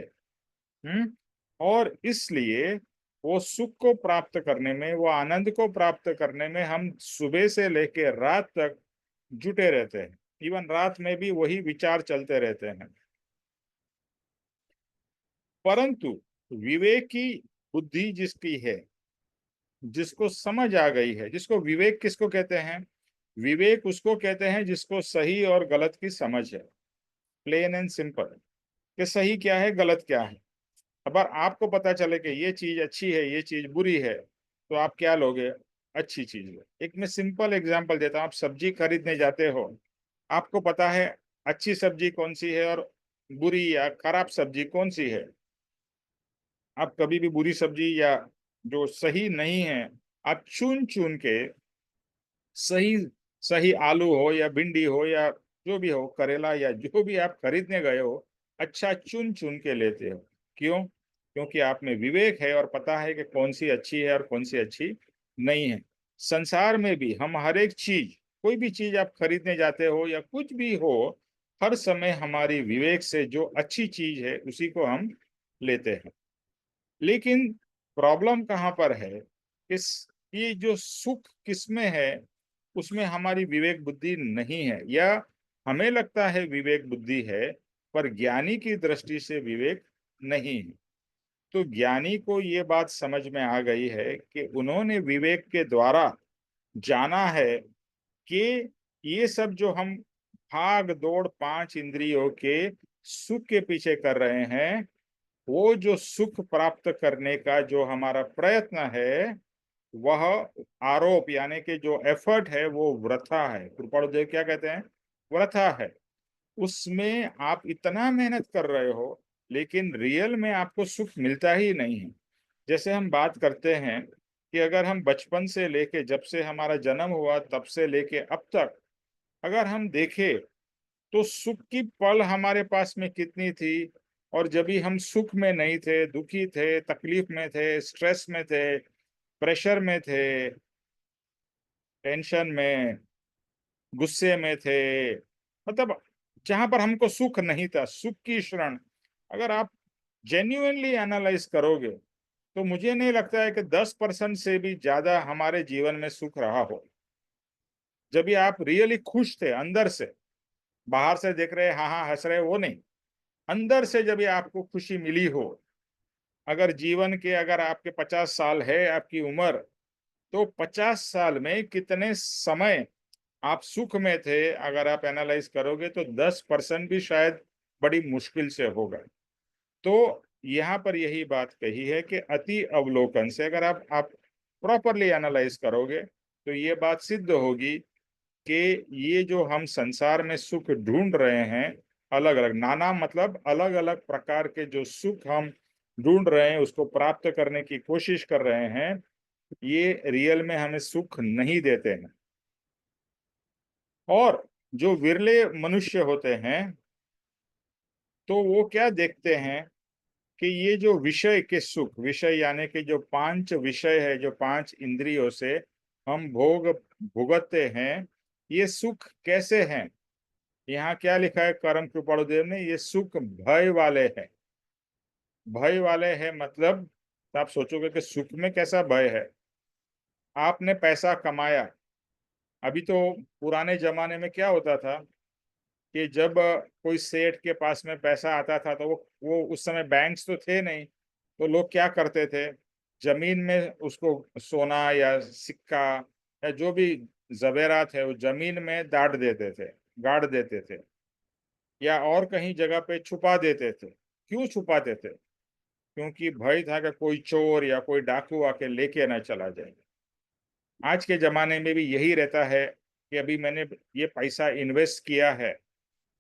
और इसलिए वो सुख को प्राप्त करने में, वो आनंद को प्राप्त करने में हम सुबह से लेके रात तक जुटे रहते हैं। इवन रात में भी वही विचार चलते रहते हैं। परंतु विवेकी बुद्धि जिसकी है, जिसको समझ आ गई है, जिसको विवेक किसको कहते हैं? विवेक उसको कहते हैं जिसको सही और गलत की समझ है, प्लेन एंड सिंपल, कि सही क्या है, गलत क्या है। अगर आपको पता चले कि ये चीज अच्छी है, ये चीज बुरी है, तो आप क्या लोगे? अच्छी चीज लो। एक मैं सिंपल एग्जांपल देता हूँ। आप सब्जी खरीदने जाते हो, आपको पता है अच्छी सब्जी कौन सी है और बुरी या खराब सब्जी कौन सी है। आप कभी भी बुरी सब्जी या जो सही नहीं है, आप चुन चुन के सही सही आलू हो या भिंडी हो या जो भी हो, करेला या जो भी आप खरीदने गए हो, अच्छा चुन चुन के लेते हो। क्यों? क्योंकि आप में विवेक है और पता है कि कौन सी अच्छी है और कौन सी अच्छी नहीं है। संसार में भी हम हर एक चीज, कोई भी चीज आप खरीदने जाते हो या कुछ भी हो, हर समय हमारी विवेक से जो अच्छी चीज है उसी को हम लेते हैं। लेकिन प्रॉब्लम कहाँ पर है? इस ये जो सुख किसमें है, उसमें हमारी विवेक बुद्धि नहीं है, या हमें लगता है विवेक बुद्धि है, पर ज्ञानी की दृष्टि से विवेक नहीं है। तो ज्ञानी को ये बात समझ में आ गई है कि उन्होंने विवेक के द्वारा जाना है कि ये सब जो हम भाग दौड़ पांच इंद्रियों के सुख के पीछे कर रहे हैं, वो जो सुख प्राप्त करने का जो हमारा प्रयत्न है, वह आरोप यानी कि जो एफर्ट है वो वृथा है। कृपाणुदेव क्या कहते हैं? वृथा है। उसमें आप इतना मेहनत कर रहे हो, लेकिन रियल में आपको सुख मिलता ही नहीं है। जैसे हम बात करते हैं कि अगर हम बचपन से लेके, जब से हमारा जन्म हुआ तब से लेके अब तक अगर हम देखें, तो सुख की पल हमारे पास में कितनी थी। और जब भी हम सुख में नहीं थे, दुखी थे, तकलीफ में थे, स्ट्रेस में थे, प्रेशर में थे, टेंशन में, गुस्से में थे, मतलब जहां पर हमको सुख नहीं था, सुख की क्षण अगर आप जेन्युइनली एनालाइज करोगे, तो मुझे नहीं लगता है कि 10% से भी ज्यादा हमारे जीवन में सुख रहा हो। जब भी आप रियली खुश थे अंदर से, बाहर से देख रहे हाँ हाँ हंस रहे, वो नहीं, अंदर से जब भी आपको खुशी मिली हो। अगर जीवन के, अगर आपके 50 साल है आपकी उम्र, तो 50 साल में कितने समय आप सुख में थे, अगर आप एनालाइज करोगे तो 10% भी शायद बड़ी मुश्किल से होगा। तो यहाँ पर यही बात कही है कि अति अवलोकन से अगर आप प्रॉपरली एनालाइज करोगे, तो ये बात सिद्ध होगी कि ये जो हम संसार में सुख ढूंढ रहे हैं, अलग अलग, नाना मतलब अलग अलग प्रकार के जो सुख हम ढूंढ रहे हैं, उसको प्राप्त करने की कोशिश कर रहे हैं, ये रियल में हमें सुख नहीं देते हैं। और जो विरले मनुष्य होते हैं, तो वो क्या देखते हैं कि ये जो विषय के सुख, विषय यानी कि जो पांच विषय है, जो पांच इंद्रियों से हम भोग भुगतते हैं, ये सुख कैसे हैं? यहाँ क्या लिखा है करम कृपाणुदेव ने? ये सुख भय वाले हैं। भय वाले हैं मतलब, तो आप सोचोगे कि सुख में कैसा भय है? आपने पैसा कमाया। अभी तो पुराने जमाने में क्या होता था कि जब कोई सेठ के पास में पैसा आता था, तो वो उस समय बैंक्स तो थे नहीं, तो लोग क्या करते थे, जमीन में उसको सोना या सिक्का या जो भी जवेरात है वो जमीन में गाड़ देते थे, या और कहीं जगह पे छुपा देते थे। क्यों छुपाते थे? क्योंकि भय था कि कोई चोर या कोई डाकू आके लेके ना चला जाए। आज के जमाने में भी यही रहता है कि अभी मैंने ये पैसा इन्वेस्ट किया है,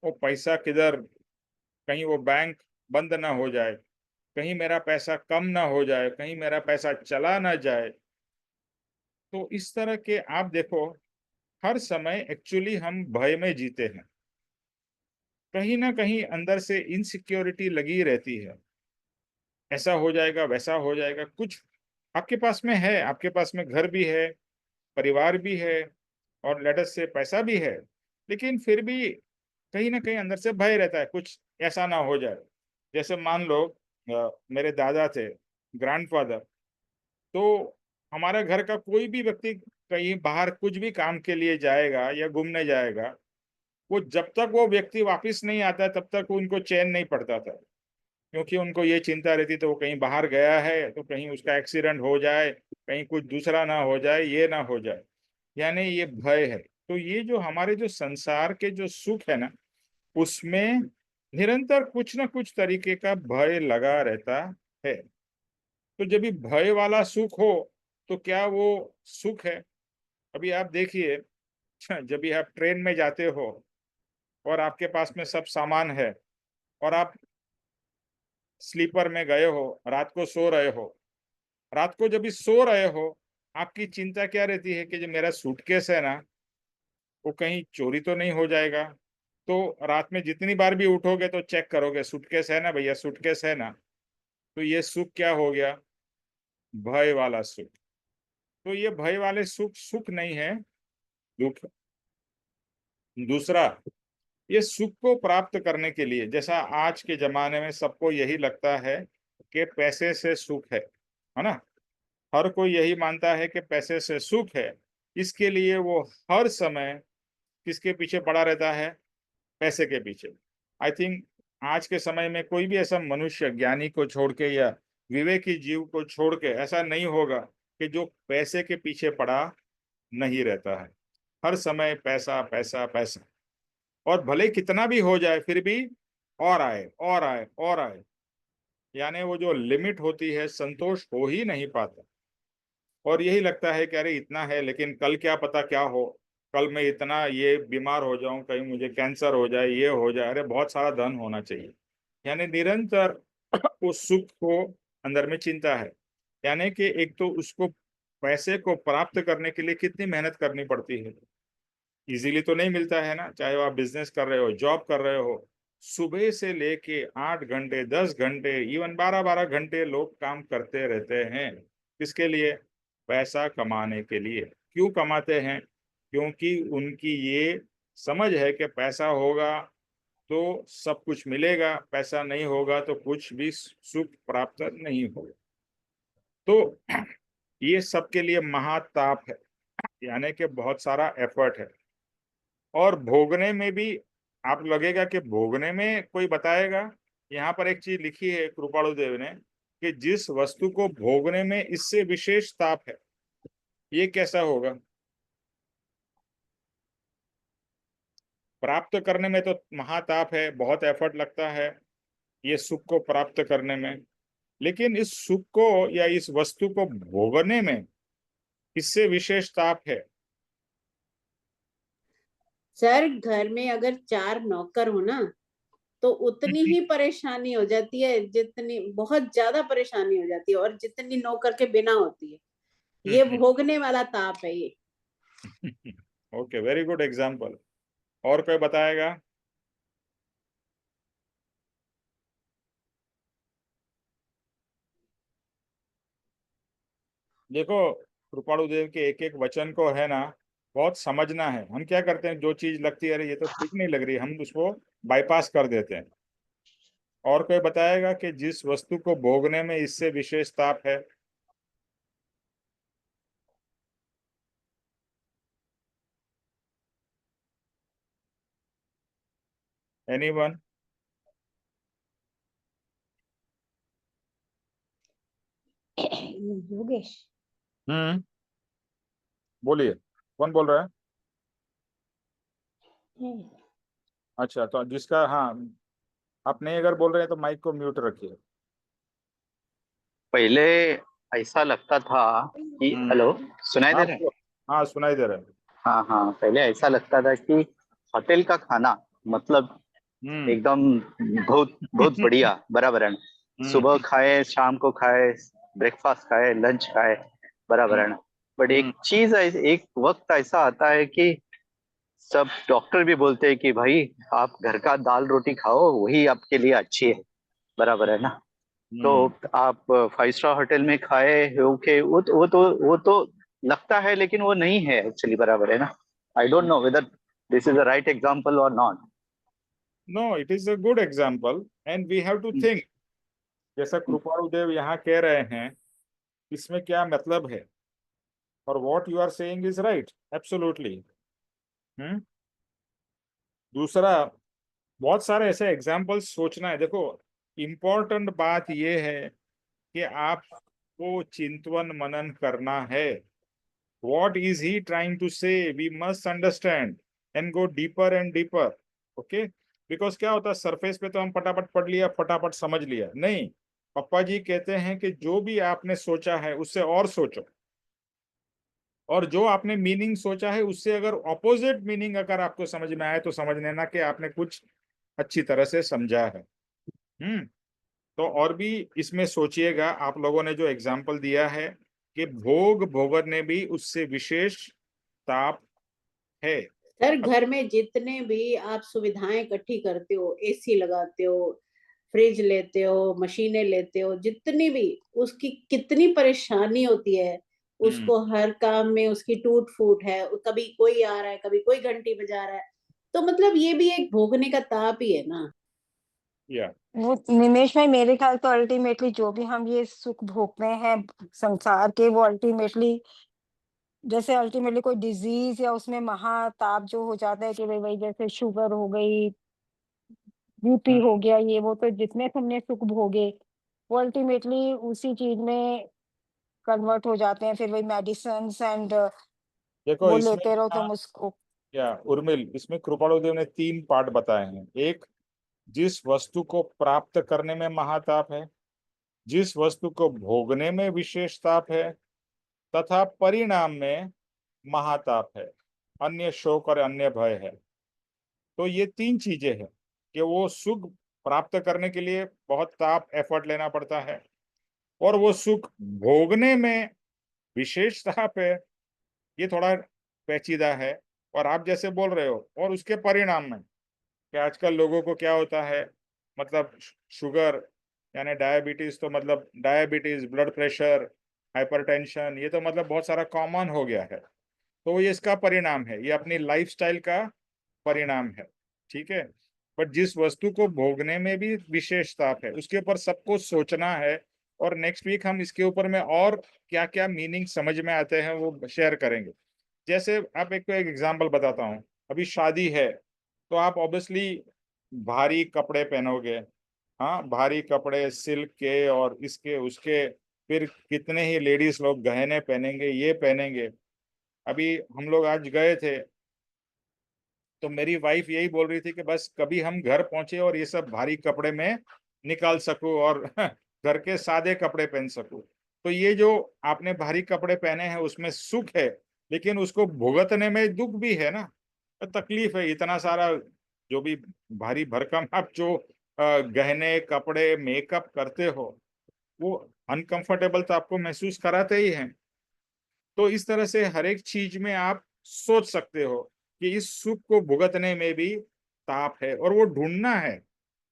वो पैसा किधर, कहीं वो बैंक बंद ना हो जाए, कहीं मेरा पैसा कम ना हो जाए, कहीं मेरा पैसा चला ना जाए। तो इस तरह के आप देखो, हर समय एक्चुअली हम भय में जीते हैं। कहीं ना कहीं अंदर से इनसिक्योरिटी लगी रहती है, ऐसा हो जाएगा, वैसा हो जाएगा। कुछ आपके पास में है, आपके पास में घर भी है, परिवार भी है, और लेटस से पैसा भी है, लेकिन फिर भी कहीं ना कहीं अंदर से भय रहता है कुछ ऐसा ना हो जाए। जैसे मान लो मेरे दादा थे, ग्रैंडफादर, तो हमारे घर का कोई भी व्यक्ति कहीं बाहर कुछ भी काम के लिए जाएगा या घूमने जाएगा, वो जब तक वो व्यक्ति वापस नहीं आता तब तक उनको चैन नहीं पड़ता था, क्योंकि उनको ये चिंता रहती तो वो कहीं बाहर गया है तो कहीं उसका एक्सीडेंट हो जाए, कहीं कुछ दूसरा ना हो जाए, ये ना हो जाए, यानी ये भय है। तो ये जो हमारे जो संसार के जो सुख है ना, उसमें निरंतर कुछ ना कुछ तरीके का भय लगा रहता है। तो जब भी भय वाला सुख हो तो क्या वो सुख है? अभी आप देखिए, जब भी आप ट्रेन में जाते हो और आपके पास में सब सामान है और आप स्लीपर में गए हो, रात को सो रहे हो, रात को जब भी सो रहे हो, आपकी चिंता क्या रहती है कि जो मेरा सूटकेस है ना, वो कहीं चोरी तो नहीं हो जाएगा। तो रात में जितनी बार भी उठोगे तो चेक करोगे, सूटकेस है ना भैया, सूटकेस है ना। तो ये सुख क्या हो गया? भय वाला सुख। तो ये भय वाले सुख सुख नहीं है, दुख। दूसरा, ये सुख को प्राप्त करने के लिए, जैसा आज के जमाने में सबको यही लगता है कि पैसे से सुख है ना? हर कोई यही मानता है कि पैसे से सुख है, इसके लिए वो हर समय किसके पीछे पड़ा रहता है? पैसे के पीछे। आई थिंक आज के समय में कोई भी ऐसा मनुष्य ज्ञानी को छोड़ के या विवेकी जीव को छोड़ के ऐसा नहीं होगा कि जो पैसे के पीछे पड़ा नहीं रहता है। हर समय पैसा पैसा पैसा, और भले कितना भी हो जाए फिर भी और आए और आए और आए, यानी वो जो लिमिट होती है, संतोष हो ही नहीं पाता। और यही लगता है कि अरे इतना है, लेकिन कल क्या पता क्या हो, कल मैं इतना ये बीमार हो जाऊं, कहीं मुझे कैंसर हो जाए, ये हो जाए, अरे बहुत सारा धन होना चाहिए। यानी निरंतर उस सुख को अंदर में चिंता है। यानी कि एक तो उसको पैसे को प्राप्त करने के लिए कितनी मेहनत करनी पड़ती है। इजीली तो नहीं मिलता है ना, चाहे वो आप बिजनेस कर रहे हो, जॉब कर रहे हो, सुबह से लेके 8 घंटे 10 घंटे इवन 12 12 घंटे लोग काम करते रहते हैं। किसके लिए? पैसा कमाने के लिए। क्यों कमाते हैं? क्योंकि उनकी ये समझ है कि पैसा होगा तो सब कुछ मिलेगा, पैसा नहीं होगा तो कुछ भी सुख प्राप्त नहीं होगा। तो ये सबके लिए महाताप है, यानी कि बहुत सारा एफर्ट है। और भोगने में भी आप लगेगा कि भोगने में कोई बताएगा। यहाँ पर एक चीज लिखी है कृपाणु देव ने कि जिस वस्तु को भोगने में इससे विशेष ताप है, ये कैसा होगा? प्राप्त करने में तो महाताप है, बहुत एफर्ट लगता है ये सुख को प्राप्त करने में, लेकिन इस सुख को या इस वस्तु को भोगने में इससे विशेष ताप है। सर घर में अगर 4 नौकर हो ना तो उतनी ही परेशानी हो जाती है, जितनी बहुत ज्यादा परेशानी हो जाती है और जितनी नौकर के बिना होती है। ये भोगने वाला ताप है ये। Okay, very good example. और कोई बताएगा? देखो, कृपाणु देव के एक एक वचन को है ना बहुत समझना है। हम क्या करते हैं, जो चीज लगती है अरे ये तो ठीक नहीं लग रही, हम उसको बाईपास कर देते हैं। और कोई बताएगा कि जिस वस्तु को भोगने में इससे विशेष ताप है? एनीवन? योगेश। बोलिए, कौन बोल रहा है? अच्छा, तो जिसका, हाँ, आप नहीं अगर बोल रहे हैं तो माइक को म्यूट रखिए। पहले ऐसा लगता था कि हेलो, सुनाई दे रहा है? हाँ, सुनाई दे रहा है। हाँ हाँ, पहले ऐसा लगता था कि होटल का खाना मतलब एकदम बहुत बहुत बढ़िया, बराबर है। सुबह खाए, शाम को खाए, ब्रेकफास्ट खाए, लंच खाए, बराबर है। बट एक वक्त ऐसा आता है कि सब डॉक्टर भी बोलते हैं कि भाई आप घर का दाल रोटी खाओ, वही आपके लिए अच्छी है, बराबर है ना। तो आप 5 स्टार होटल में खाए ओके, वो तो लगता है, लेकिन वो नहीं है एक्चुअली, बराबर है ना। I don't know whether this is the right example और not. No, it is a good example and we have to think. जैसा कृपाणु देव यहाँ कह रहे हैं इसमें क्या मतलब है, और what you are saying is right, absolutely. दूसरा, बहुत सारे ऐसे एग्जाम्पल्स सोचना है। देखो, इम्पोर्टेंट बात यह है कि आपको चिंतवन मनन करना है। What is he trying to say? We must understand and go deeper and deeper. Okay? Because क्या होता है, सरफेस पे तो हम फटाफट पढ़ लिया, फटाफट समझ लिया, नहीं। पप्पा जी कहते हैं कि जो भी आपने सोचा है उससे और सोचो, और जो आपने मीनिंग सोचा है उससे अगर ऑपोजिट मीनिंग अगर आपको समझ में आए तो समझ लेना कि आपने कुछ अच्छी तरह से समझा है। तो और भी इसमें सोचिएगा, आप लोगों ने जो एग्जाम्पल दिया है कि भोग भोगने भी उससे विशेष ताप है। सर, घर में जितने भी आप सुविधाएं इकट्ठी करते हो, एसी लगाते हो, फ्रिज लेते हो, मशीनें लेते हो, जितनी भी, उसकी कितनी परेशानी होती है। उसको हर काम में उसकी टूट फूट है, कभी कोई आ रहा है, कभी कोई घंटी बजा रहा है, तो मतलब ये भी एक भोगने का ताप ही है ना। या वो निमेश भाई, मेरे ख्याल तो अल्टीमेटली जो भी हम ये सुख भोगते हैं संसार के, वो अल्टीमेटली जैसे अल्टीमेटली कोई डिजीज या उसमें महाताप जो हो जाता है कि भाई वही जैसे शुगर हो गई, बीपी हो गया, ये वो, तो जितने तुमने सुख भोगे वो अल्टीमेटली उसी चीज में कन्वर्ट हो जाते हैं। फिर वही मेडिसिन एंड देखो वो इसमें लेते रहो तुम उसको। या उर्मिल, इसमें कृपाणुदेव ने 3 पार्ट बताए हैं। एक, जिस वस्तु को प्राप्त करने में महाताप है, जिस वस्तु को भोगने में विशेष ताप है, तथा परिणाम में महाताप है, अन्य शोक और अन्य भय है। तो ये 3 चीजें हैं कि वो सुख प्राप्त करने के लिए बहुत ताप एफर्ट लेना पड़ता है, और वो सुख भोगने में विशेष ताप है, ये थोड़ा पेचीदा है। और आप जैसे बोल रहे हो, और उसके परिणाम में कि आजकल लोगों को क्या होता है, मतलब शुगर यानी डायबिटीज, तो मतलब डायबिटीज, ब्लड प्रेशर, हाइपरटेंशन, ये तो मतलब बहुत सारा कॉमन हो गया है। तो ये इसका परिणाम है, ये अपनी लाइफस्टाइल का परिणाम है। ठीक है। बट जिस वस्तु को भोगने में भी विशेष ताप है, उसके ऊपर सबको सोचना है। और नेक्स्ट वीक हम इसके ऊपर में और क्या क्या मीनिंग समझ में आते हैं वो शेयर करेंगे। जैसे आप एक एग्जांपल बताता हूँ, अभी शादी है तो आप ऑब्वियसली भारी कपड़े पहनोगे। हाँ, भारी कपड़े, सिल्क के और इसके उसके, फिर कितने ही लेडीज लोग गहने पहनेंगे, ये पहनेंगे। अभी हम लोग आज गए थे तो मेरी वाइफ यही बोल रही थी कि बस कभी हम घर पहुंचे और ये सब भारी कपड़े में निकाल सकूं और घर के सादे कपड़े पहन सकूं। तो ये जो आपने भारी कपड़े पहने हैं उसमें सुख है, लेकिन उसको भुगतने में दुख भी है ना, तो तकलीफ है। इतना सारा जो भी भारी भरकम आप जो गहने, कपड़े, मेकअप करते हो, वो अनकंफर्टेबल तो आपको महसूस कराते ही हैं। तो इस तरह से हर एक चीज में आप सोच सकते हो कि इस सुख को भुगतने में भी ताप है, और वो ढूंढना है।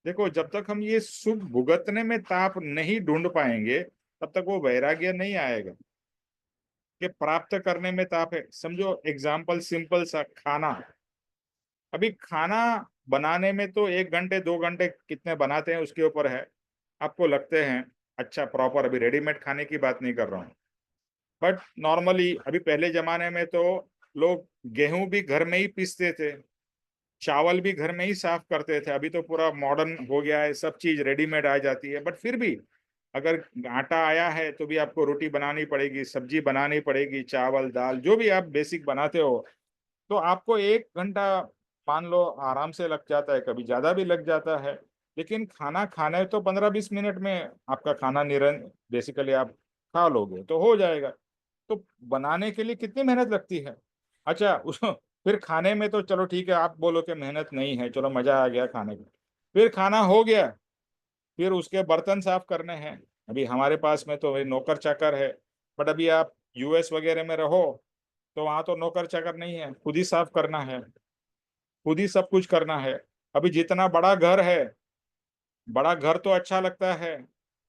देखो, जब तक हम ये सुख भुगतने में ताप नहीं ढूंढ पाएंगे तब तक वो वैराग्य नहीं आएगा कि प्राप्त करने में ताप है। समझो एग्जाम्पल सिंपल सा, खाना। अभी खाना बनाने में तो 1 घंटे 2 घंटे कितने बनाते हैं उसके ऊपर है, आपको लगते हैं अच्छा प्रॉपर। अभी रेडीमेड खाने की बात नहीं कर रहा हूँ, बट नॉर्मली अभी पहले जमाने में तो लोग गेहूं भी घर में ही पीसते थे, चावल भी घर में ही साफ करते थे। अभी तो पूरा मॉडर्न हो गया है, सब चीज रेडीमेड आ जाती है। बट फिर भी अगर आटा आया है तो भी आपको रोटी बनानी पड़ेगी, सब्जी बनानी पड़ेगी, चावल दाल जो भी आप बेसिक बनाते हो। तो आपको 1 घंटा मान लो आराम से लग जाता है, कभी ज्यादा भी लग जाता है। लेकिन खाना खाने तो 15-20 मिनट में आपका खाना बेसिकली आप खा लोगे तो हो जाएगा। तो बनाने के लिए कितनी मेहनत लगती है। अच्छा, उस फिर खाने में तो चलो ठीक है, आप बोलो कि मेहनत नहीं है, चलो मजा आ गया खाने में। फिर खाना हो गया, फिर उसके बर्तन साफ करने हैं। अभी हमारे पास में तो वही नौकर चाकर है, बट अभी आप यूएस वगैरह में रहो तो वहां तो नौकर चाकर नहीं है, खुद ही साफ करना है, खुद ही सब कुछ करना है। अभी जितना बड़ा घर है, बड़ा घर तो अच्छा लगता है,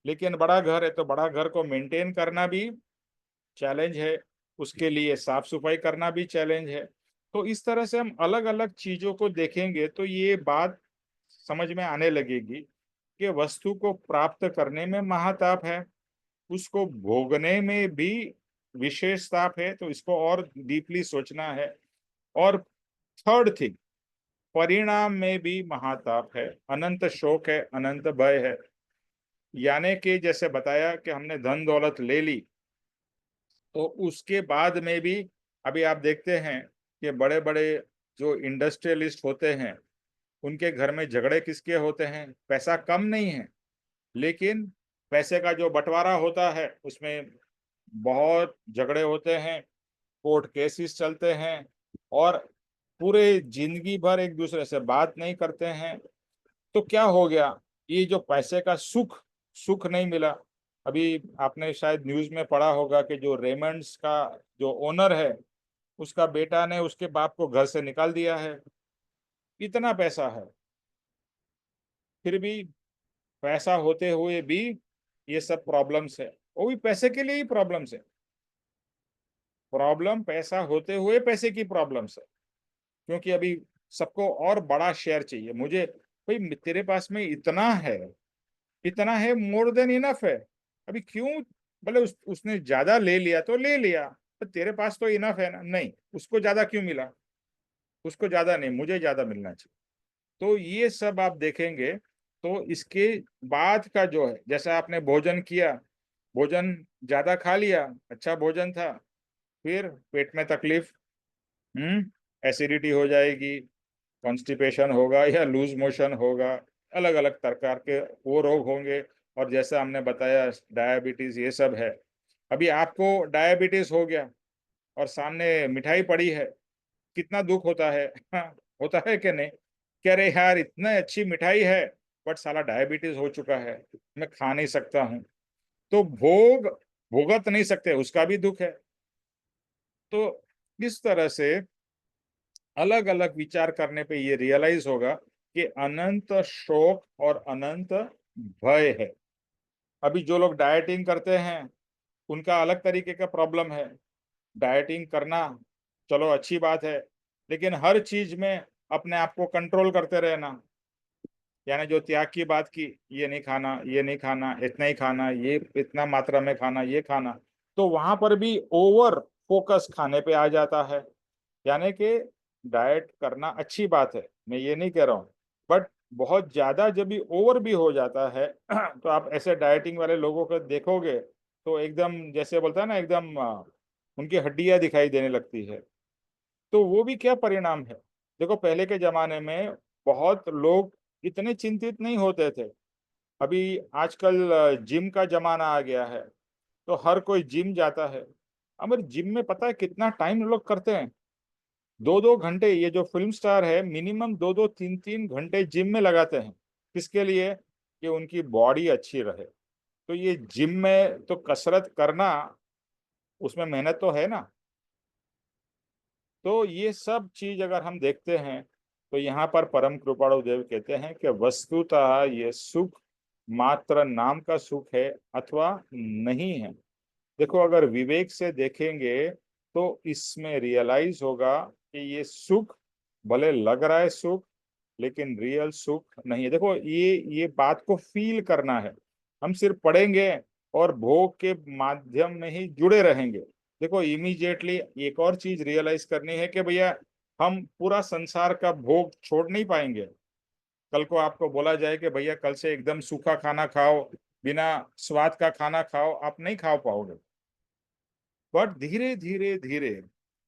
लेकिन बड़ा घर है तो बड़ा घर को मेंटेन करना भी चैलेंज है, उसके लिए साफ सफाई करना भी चैलेंज है। तो इस तरह से हम अलग अलग चीजों को देखेंगे तो ये बात समझ में आने लगेगी कि वस्तु को प्राप्त करने में महाताप है, उसको भोगने में भी विशेष ताप है, तो इसको और डीपली सोचना है। और थर्ड थिंग, परिणाम में भी महाताप है, अनंत शोक है, अनंत भय है। यानी कि जैसे बताया कि हमने धन दौलत ले ली, तो उसके बाद में भी अभी आप देखते हैं कि बड़े बड़े जो इंडस्ट्रियलिस्ट होते हैं, उनके घर में झगड़े किसके होते हैं? पैसा कम नहीं है, लेकिन पैसे का जो बंटवारा होता है उसमें बहुत झगड़े होते हैं, कोर्ट केसेस चलते हैं, और पूरे जिंदगी भर एक दूसरे से बात नहीं करते हैं। तो क्या हो गया? ये जो पैसे का सुख सुख नहीं मिला। अभी आपने शायद न्यूज में पढ़ा होगा कि जो रेमंड्स का जो ओनर है, उसका बेटा ने उसके बाप को घर से निकाल दिया है। इतना पैसा है, फिर भी पैसा होते हुए भी ये सब प्रॉब्लम्स है। वो भी पैसे के लिए ही प्रॉब्लम्स है। प्रॉब्लम पैसा होते हुए पैसे की प्रॉब्लम्स है, क्योंकि अभी सबको और बड़ा शेयर चाहिए। मुझे भाई तेरे पास में इतना है, मोर देन इनफ है। अभी क्यों? भले उसने ज्यादा ले लिया तो ले लिया, तो तेरे पास तो इनफ है ना? नहीं, उसको ज्यादा क्यों मिला? उसको ज्यादा नहीं, मुझे ज्यादा मिलना चाहिए। तो ये सब आप देखेंगे। तो इसके बाद का जो है, जैसा आपने भोजन किया, भोजन ज्यादा खा लिया, अच्छा भोजन था, फिर पेट में तकलीफ, एसिडिटी हो जाएगी, कॉन्स्टिपेशन होगा या लूज मोशन होगा, अलग अलग प्रकार के वो रोग होंगे। और जैसा हमने बताया, डायबिटीज ये सब है। अभी आपको डायबिटीज हो गया और सामने मिठाई पड़ी है, कितना दुख होता है? होता है कि नहीं? कह रहे यार इतना अच्छी मिठाई है, बट साला डायबिटीज हो चुका है, मैं खा नहीं सकता हूँ। तो भोगत नहीं सकते, उसका भी दुख है। तो इस तरह से अलग अलग विचार करने पे ये रियलाइज होगा कि अनंत शोक और अनंत भय है। अभी जो लोग डाइटिंग करते हैं, उनका अलग तरीके का प्रॉब्लम है। डाइटिंग करना चलो अच्छी बात है, लेकिन हर चीज में अपने आप को कंट्रोल करते रहना। यानी जो त्याग की बात की, ये नहीं खाना, ये नहीं खाना, इतना ही खाना, ये इतना मात्रा में खाना, ये खाना, तो वहां पर भी ओवर फोकस खाने पे आ जाता है। यानी कि डाइट करना अच्छी बात है, मैं ये नहीं कह रहा हूँ, बट बहुत ज्यादा जब भी ओवर भी हो जाता है तो आप ऐसे डाइटिंग वाले लोगों को देखोगे तो एकदम जैसे बोलता है ना, एकदम उनकी हड्डियां दिखाई देने लगती है। तो वो भी क्या परिणाम है? देखो, पहले के जमाने में बहुत लोग इतने चिंतित नहीं होते थे। अभी आजकल जिम का जमाना आ गया है, तो हर कोई जिम जाता है। अब जिम में पता है कितना टाइम लोग करते हैं? 2-2 घंटे। ये जो फिल्म स्टार है, मिनिमम 2-2, 3-3 घंटे जिम में लगाते हैं। किसके लिए? कि उनकी बॉडी अच्छी रहे। तो ये जिम में तो कसरत करना, उसमें मेहनत तो है ना। तो ये सब चीज अगर हम देखते हैं, तो यहाँ पर परम कृपाणु देव कहते हैं कि वस्तुतः ये सुख मात्र नाम का सुख है अथवा नहीं है। देखो, अगर विवेक से देखेंगे तो इसमें रियलाइज होगा कि ये सुख भले लग रहा है सुख, लेकिन रियल सुख नहीं है। देखो, ये बात को फील करना है। हम सिर्फ पढ़ेंगे और भोग के माध्यम में ही जुड़े रहेंगे। देखो, इमीडिएटली एक और चीज रियलाइज करनी है कि भैया हम पूरा संसार का भोग छोड़ नहीं पाएंगे। कल को आपको बोला जाए कि भैया कल से एकदम सूखा खाना खाओ, बिना स्वाद का खाना खाओ, आप नहीं खा पाओगे। बट धीरे धीरे धीरे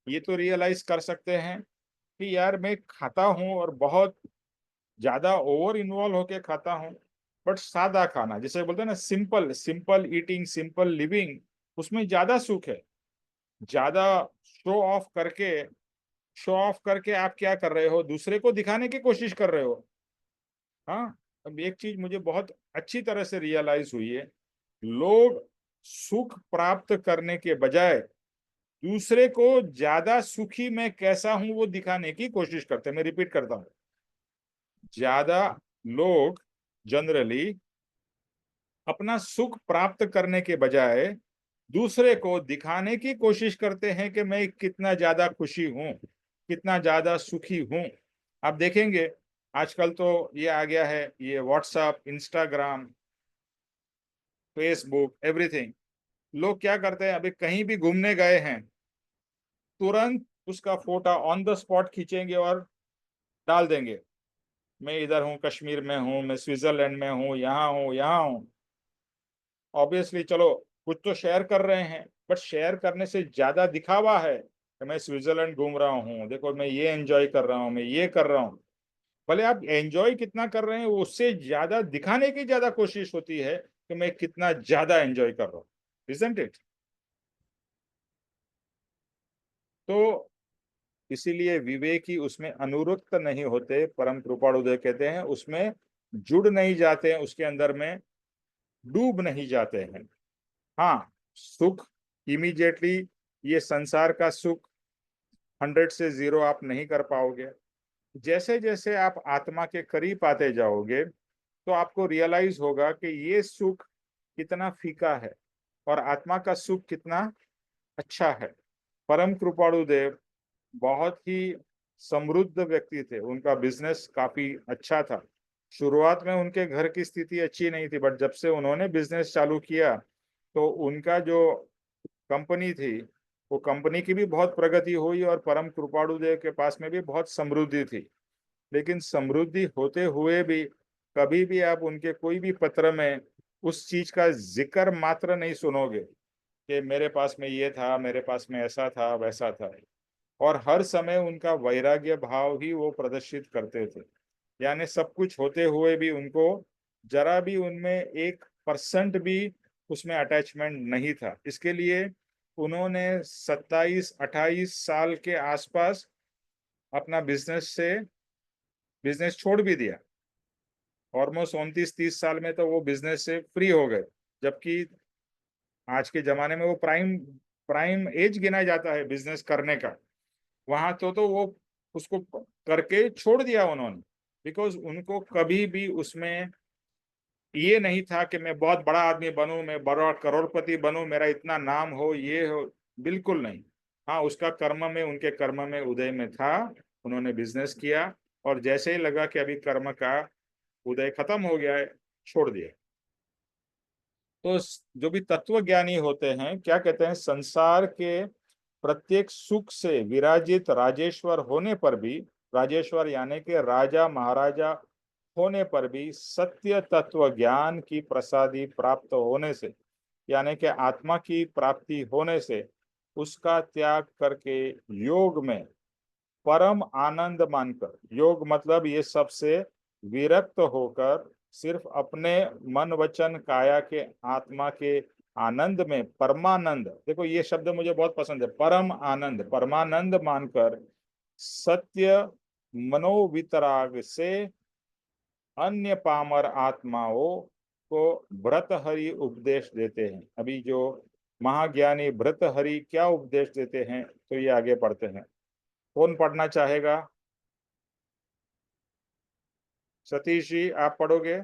ये तो रियलाइज कर सकते हैं कि यार मैं खाता हूँ और बहुत ज्यादा ओवर इन्वॉल्व होके खाता हूँ। बट सादा खाना, जैसे बोलते हैं ना, simple simple eating, simple living, उसमें ज्यादा सुख है। ज्यादा शो ऑफ करके आप क्या कर रहे हो? दूसरे को दिखाने की कोशिश कर रहे हो। हाँ। अब एक चीज मुझे बहुत अच्छी तरह से रियलाइज हुई है, लोग सुख प्राप्त करने के बजाय दूसरे को ज्यादा सुखी मैं कैसा हूं वो दिखाने की कोशिश करते हैं। मैं रिपीट करता हूं, ज्यादा लोग जनरली अपना सुख प्राप्त करने के बजाय दूसरे को दिखाने की कोशिश करते हैं कि मैं कितना ज्यादा खुशी हूं, कितना ज्यादा सुखी हूं। आप देखेंगे आजकल तो ये आ गया है, ये व्हाट्सएप, इंस्टाग्राम, फेसबुक, एवरीथिंग। लोग क्या करते हैं, अभी कहीं भी घूमने गए हैं, तुरंत उसका फोटो ऑन द स्पॉट खींचेंगे और डाल देंगे, मैं इधर हूँ, कश्मीर में हूँ, मैं स्विट्जरलैंड में हूँ, यहाँ हूँ, यहाँ हूँ। ऑब्वियसली चलो कुछ तो शेयर कर रहे हैं, बट शेयर करने से ज्यादा दिखावा है कि मैं स्विट्जरलैंड घूम रहा हूँ, देखो मैं ये एंजॉय कर रहा हूँ, मैं ये कर रहा हूँ। भले आप एंजॉय कितना कर रहे हैं, उससे ज्यादा दिखाने की ज्यादा कोशिश होती है कि मैं कितना ज्यादा एंजॉय कर रहा हूँ, इजंट इट? तो इसीलिए विवेकी उसमें अनुरक्त नहीं होते, परम कृपाणुदय कहते हैं उसमें जुड़ नहीं जाते हैं, उसके अंदर में डूब नहीं जाते हैं। हाँ, सुख इमीडिएटली, ये संसार का सुख 100 से 0 आप नहीं कर पाओगे। जैसे जैसे आप आत्मा के करीब आते जाओगे तो आपको रियलाइज होगा कि ये सुख कितना फीका है और आत्मा का सुख कितना अच्छा है। परम कृपाणुदेव बहुत ही समृद्ध व्यक्ति थे, उनका बिजनेस काफी अच्छा था। शुरुआत में उनके घर की स्थिति अच्छी नहीं थी, बट जब से उन्होंने बिजनेस चालू किया तो उनका जो कंपनी थी, वो कंपनी की भी बहुत प्रगति हुई और परम कृपाणुदेव के पास में भी बहुत समृद्धि थी। लेकिन समृद्धि होते हुए भी कभी भी आप उनके कोई भी पत्र में उस चीज का जिक्र मात्र नहीं सुनोगे कि मेरे पास में ये था, मेरे पास में ऐसा था, वैसा था। और हर समय उनका वैराग्य भाव ही वो प्रदर्शित करते थे, यानी सब कुछ होते हुए भी उनको जरा भी उनमें 1% भी उसमें अटैचमेंट नहीं था। इसके लिए उन्होंने 27-28 साल के आसपास अपना बिजनेस छोड़ भी दिया। ऑलमोस्ट 29-30 साल में तो वो बिजनेस से फ्री हो गए, जबकि आज के जमाने में वो प्राइम प्राइम एज गिना जाता है बिजनेस करने का। वहां तो वो उसको करके छोड़ दिया उन्होंने, बिकॉज उनको कभी भी उसमें ये नहीं था कि मैं बहुत बड़ा आदमी बनूं, मैं बड़ा करोड़पति बनूं, मेरा इतना नाम हो, ये हो, बिल्कुल नहीं। हाँ, उसका कर्म में, उनके कर्म में उदय में था, उन्होंने बिजनेस किया और जैसे ही लगा कि अभी कर्म का उदय खत्म हो गया है, छोड़ दिया। तो जो भी तत्व ज्ञानी होते हैं क्या कहते हैं, संसार के प्रत्येक सुख से विराजित राजेश्वर होने पर भी, राजेश्वर यानी कि राजा महाराजा होने पर भी, सत्य तत्व ज्ञान की प्रसादी प्राप्त होने से, यानी कि आत्मा की प्राप्ति होने से, उसका त्याग करके योग में परम आनंद मानकर, योग मतलब ये सबसे विरक्त होकर सिर्फ अपने मन वचन काया के आत्मा के आनंद में परमानंद, देखो ये शब्द मुझे बहुत पसंद है, परम आनंद, परमानंद मानकर सत्य मनोवितराग से अन्य पामर आत्माओं को भृतहरि उपदेश देते हैं। अभी जो महाज्ञानी भृतहरि क्या उपदेश देते हैं, तो ये आगे पढ़ते हैं। कौन पढ़ना चाहेगा? सतीश जी आप पढ़ोगे?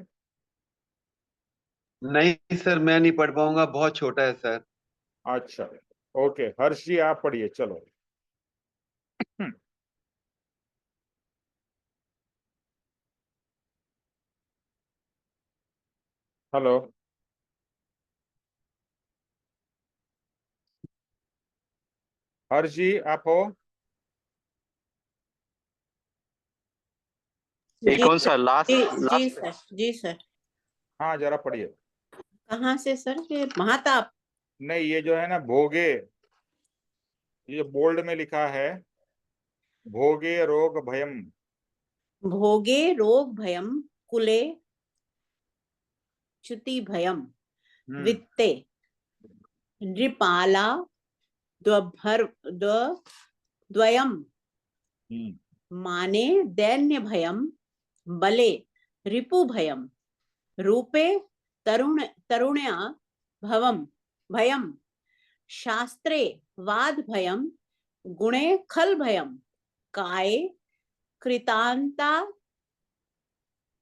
नहीं सर, मैं नहीं पढ़ पाऊंगा, बहुत छोटा है सर। अच्छा, ओके, हर्ष जी आप पढ़िए, चलो। हेलो, हर्ष जी आप हो? ये जी कौन सर, सा लास्ट जी लास्ट? सर, जी सर। हाँ जरा पढ़िए। कहाँ से सर? ये महाताप? नहीं, ये जो है ना भोगे, ये बोल्ड में लिखा है, भोगे रोग भयम। भोगे रोग भयम कुले च्युति भयम वित्ते नृपाला द्वभर द्वयम माने दैन्य भयम बले रिपु भयम रूपे तरुण्या भवम भयम शास्त्रे वाद भयम गुणे खल भयम काये कृतांता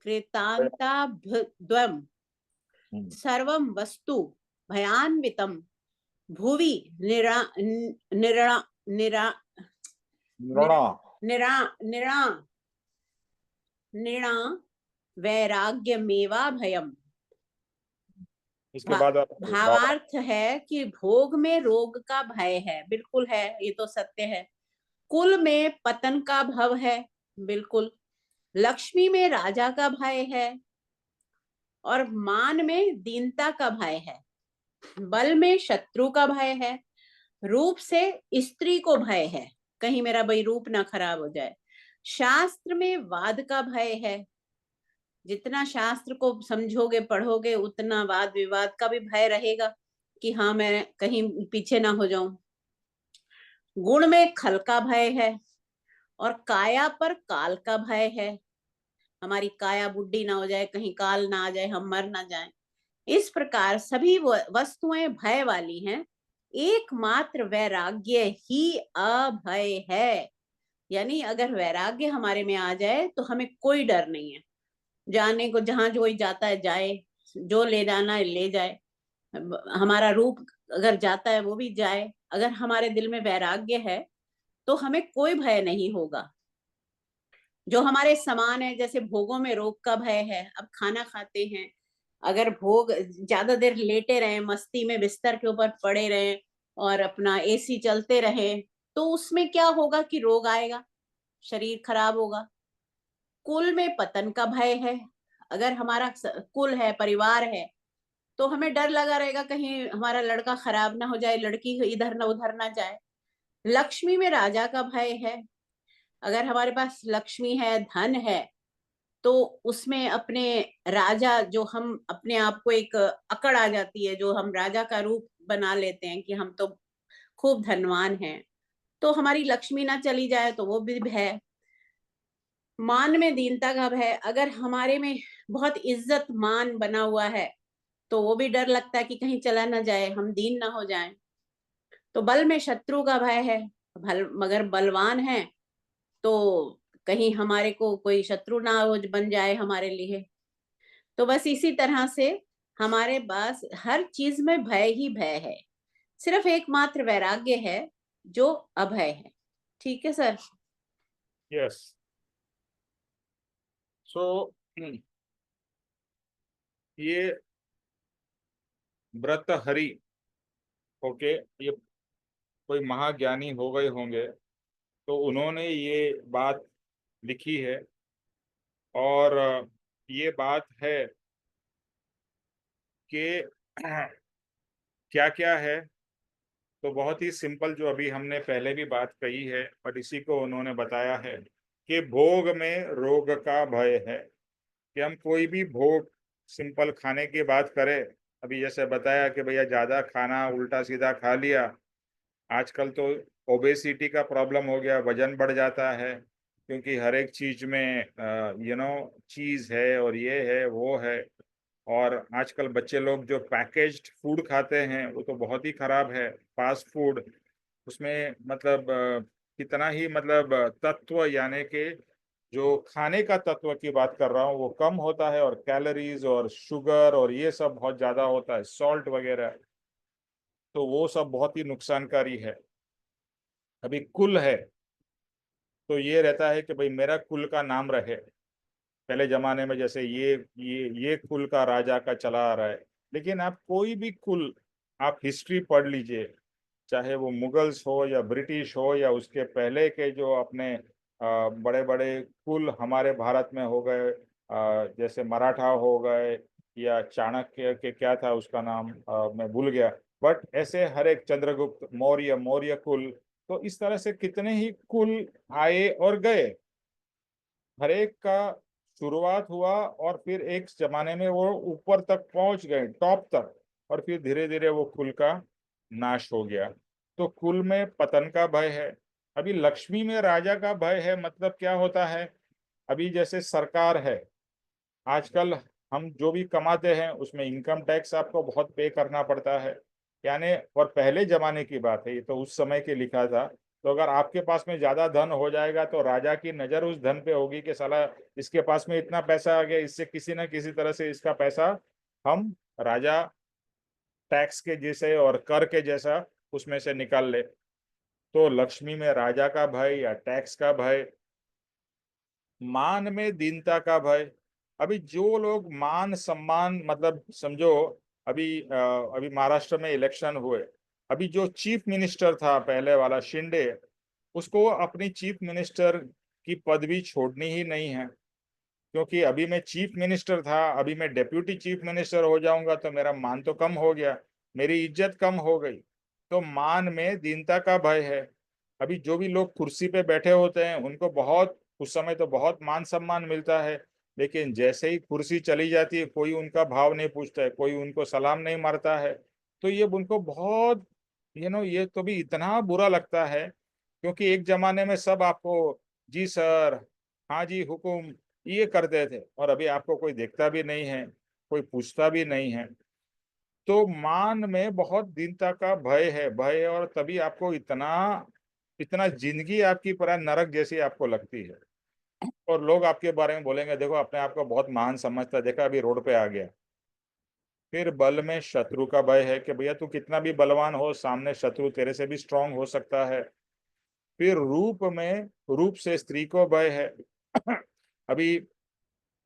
कृतांताभ्द्वम सर्वं वस्तु भयान्वितम भुवि निरा निरा निरा नृणा निरा निरा निरा वैराग्यमेवा भयम इसके बाद आप भावार्थ है कि भोग में रोग का भय है, बिल्कुल है, ये तो सत्य है। कुल में पतन का भव है, बिल्कुल। लक्ष्मी में राजा का भय है और मान में दीनता का भय है। बल में शत्रु का भय है। रूप से स्त्री को भय है, कहीं मेरा भाई रूप ना खराब हो जाए। शास्त्र में वाद का भय है, जितना शास्त्र को समझोगे पढ़ोगे उतना वाद विवाद का भी भय रहेगा कि हाँ मैं कहीं पीछे ना हो जाऊं। गुण में खल का भय है और काया पर काल का भय है, हमारी काया बुढ़ी ना हो जाए, कहीं काल ना आ जाए, हम मर ना जाएं। इस प्रकार सभी वस्तुएं भय वाली हैं, एकमात्र वैराग्य ही अभय है। यानी अगर वैराग्य हमारे में आ जाए तो हमें कोई डर नहीं है, जाने को जहां जो जाता है जाए, जो ले जाना है ले जाए, हमारा रूप अगर जाता है वो भी जाए। अगर हमारे दिल में वैराग्य है तो हमें कोई भय नहीं होगा। जो हमारे समान है, जैसे भोगों में रोग का भय है, अब खाना खाते हैं, अगर भोग ज्यादा देर लेटे रहे, मस्ती में बिस्तर के ऊपर पड़े रहे और अपना एसी चलते रहे, तो उसमें क्या होगा कि रोग आएगा, शरीर खराब होगा। कुल में पतन का भय है, अगर हमारा कुल है, परिवार है, तो हमें डर लगा रहेगा कहीं हमारा लड़का खराब ना हो जाए, लड़की इधर ना उधर ना जाए। लक्ष्मी में राजा का भय है, अगर हमारे पास लक्ष्मी है, धन है, तो उसमें अपने राजा, जो हम अपने आप को एक अकड़ आ जाती है, जो हम राजा का रूप बना लेते हैं कि हम तो खूब धनवान हैं, तो हमारी लक्ष्मी ना चली जाए तो वो भी भय। मान में दीनता का भय, अगर हमारे में बहुत इज्जत मान बना हुआ है तो वो भी डर लगता है कि कहीं चला ना जाए, हम दीन ना हो जाएं। तो बल में शत्रु का भय है, मगर बलवान है तो कहीं हमारे को कोई शत्रु ना हो बन जाए हमारे लिए। तो बस इसी तरह से हमारे पास हर चीज में भय ही भय है, सिर्फ एकमात्र वैराग्य है जो अभय है। ठीक है सर? यस। सो ये व्रत हरि, ओके, ये कोई महाज्ञानी हो गए होंगे तो उन्होंने ये बात लिखी है। और ये बात है कि क्या क्या है, तो बहुत ही सिंपल, जो अभी हमने पहले भी बात कही है और इसी को उन्होंने बताया है कि भोग में रोग का भय है। कि हम कोई भी भोग सिंपल खाने की बात करें, अभी जैसे बताया कि भैया ज़्यादा खाना उल्टा सीधा खा लिया, आजकल तो ओबेसिटी का प्रॉब्लम हो गया, वजन बढ़ जाता है, क्योंकि हर एक चीज में चीज है और ये है वो है। और आजकल बच्चे लोग जो पैकेज्ड फूड खाते हैं वो तो बहुत ही खराब है, फास्ट फूड। उसमें मतलब कितना ही मतलब तत्व, यानी कि जो खाने का तत्व की बात कर रहा हूँ वो कम होता है, और कैलोरीज और शुगर और ये सब बहुत ज्यादा होता है, सॉल्ट वगैरह, तो वो सब बहुत ही नुकसानकारी है। अभी कुल है तो ये रहता है कि भाई मेरा कुल का नाम रहे। पहले जमाने में जैसे ये कुल का राजा का चला आ रहा है, लेकिन आप कोई भी कुल, आप हिस्ट्री पढ़ लीजिए, चाहे वो मुगल्स हो या ब्रिटिश हो या उसके पहले के जो अपने बड़े बड़े कुल हमारे भारत में हो गए, जैसे मराठा हो गए, या चाणक्य के क्या था उसका नाम, मैं भूल गया, बट ऐसे हर एक, चंद्रगुप्त मौर्य, मौर्य कुल, तो इस तरह से कितने ही कुल आए और गए। हर एक का शुरुआत हुआ और फिर एक जमाने में वो ऊपर तक पहुंच गए, टॉप तक, और फिर धीरे धीरे वो कुल का नाश हो गया। तो कुल में पतन का भय है। अभी लक्ष्मी में राजा का भय है, मतलब क्या होता है, अभी जैसे सरकार है, आजकल हम जो भी कमाते हैं उसमें इनकम टैक्स आपको बहुत पे करना पड़ता है, यानी, और पहले जमाने की बात है, ये तो उस समय के लिखा था। तो अगर आपके पास में ज्यादा धन हो जाएगा तो राजा की नजर उस धन पे होगी कि साला इसके पास में इतना पैसा आ गया, इससे किसी ना किसी तरह से इसका पैसा हम राजा टैक्स के जैसे और कर के जैसा उसमें से निकाल ले। तो लक्ष्मी में राजा का भय या टैक्स का भय। मान में दीनता का भय। अभी जो लोग मान सम्मान, मतलब समझो अभी महाराष्ट्र में इलेक्शन हुए, अभी जो चीफ मिनिस्टर था पहले वाला शिंदे, उसको अपनी चीफ मिनिस्टर की पदवी छोड़नी ही नहीं है, क्योंकि अभी मैं चीफ मिनिस्टर था, अभी मैं डेप्यूटी चीफ मिनिस्टर हो जाऊंगा तो मेरा मान तो कम हो गया, मेरी इज्जत कम हो गई। तो मान में दीनता का भय है। अभी जो भी लोग कुर्सी पे बैठे होते हैं उनको बहुत उस समय तो बहुत मान सम्मान मिलता है, लेकिन जैसे ही कुर्सी चली जाती है कोई उनका भाव नहीं पूछता है, कोई उनको सलाम नहीं मारता है। तो ये उनको बहुत ये तो भी इतना बुरा लगता है, क्योंकि एक जमाने में सब आपको जी सर, हाँ जी हुकुम, ये करते थे, और अभी आपको कोई देखता भी नहीं है, कोई पूछता भी नहीं है। तो मान में बहुत दीनता का भय है, और तभी आपको इतना इतना जिंदगी आपकी पूरा नरक जैसी आपको लगती है, और लोग आपके बारे में बोलेंगे देखो अपने आप को बहुत महान समझता है, देखा अभी रोड पे आ गया। फिर बल में शत्रु का भय है कि भैया तू कितना भी बलवान हो, सामने शत्रु तेरे से भी स्ट्रांग हो सकता है। फिर रूप में, रूप से स्त्री को भय है। अभी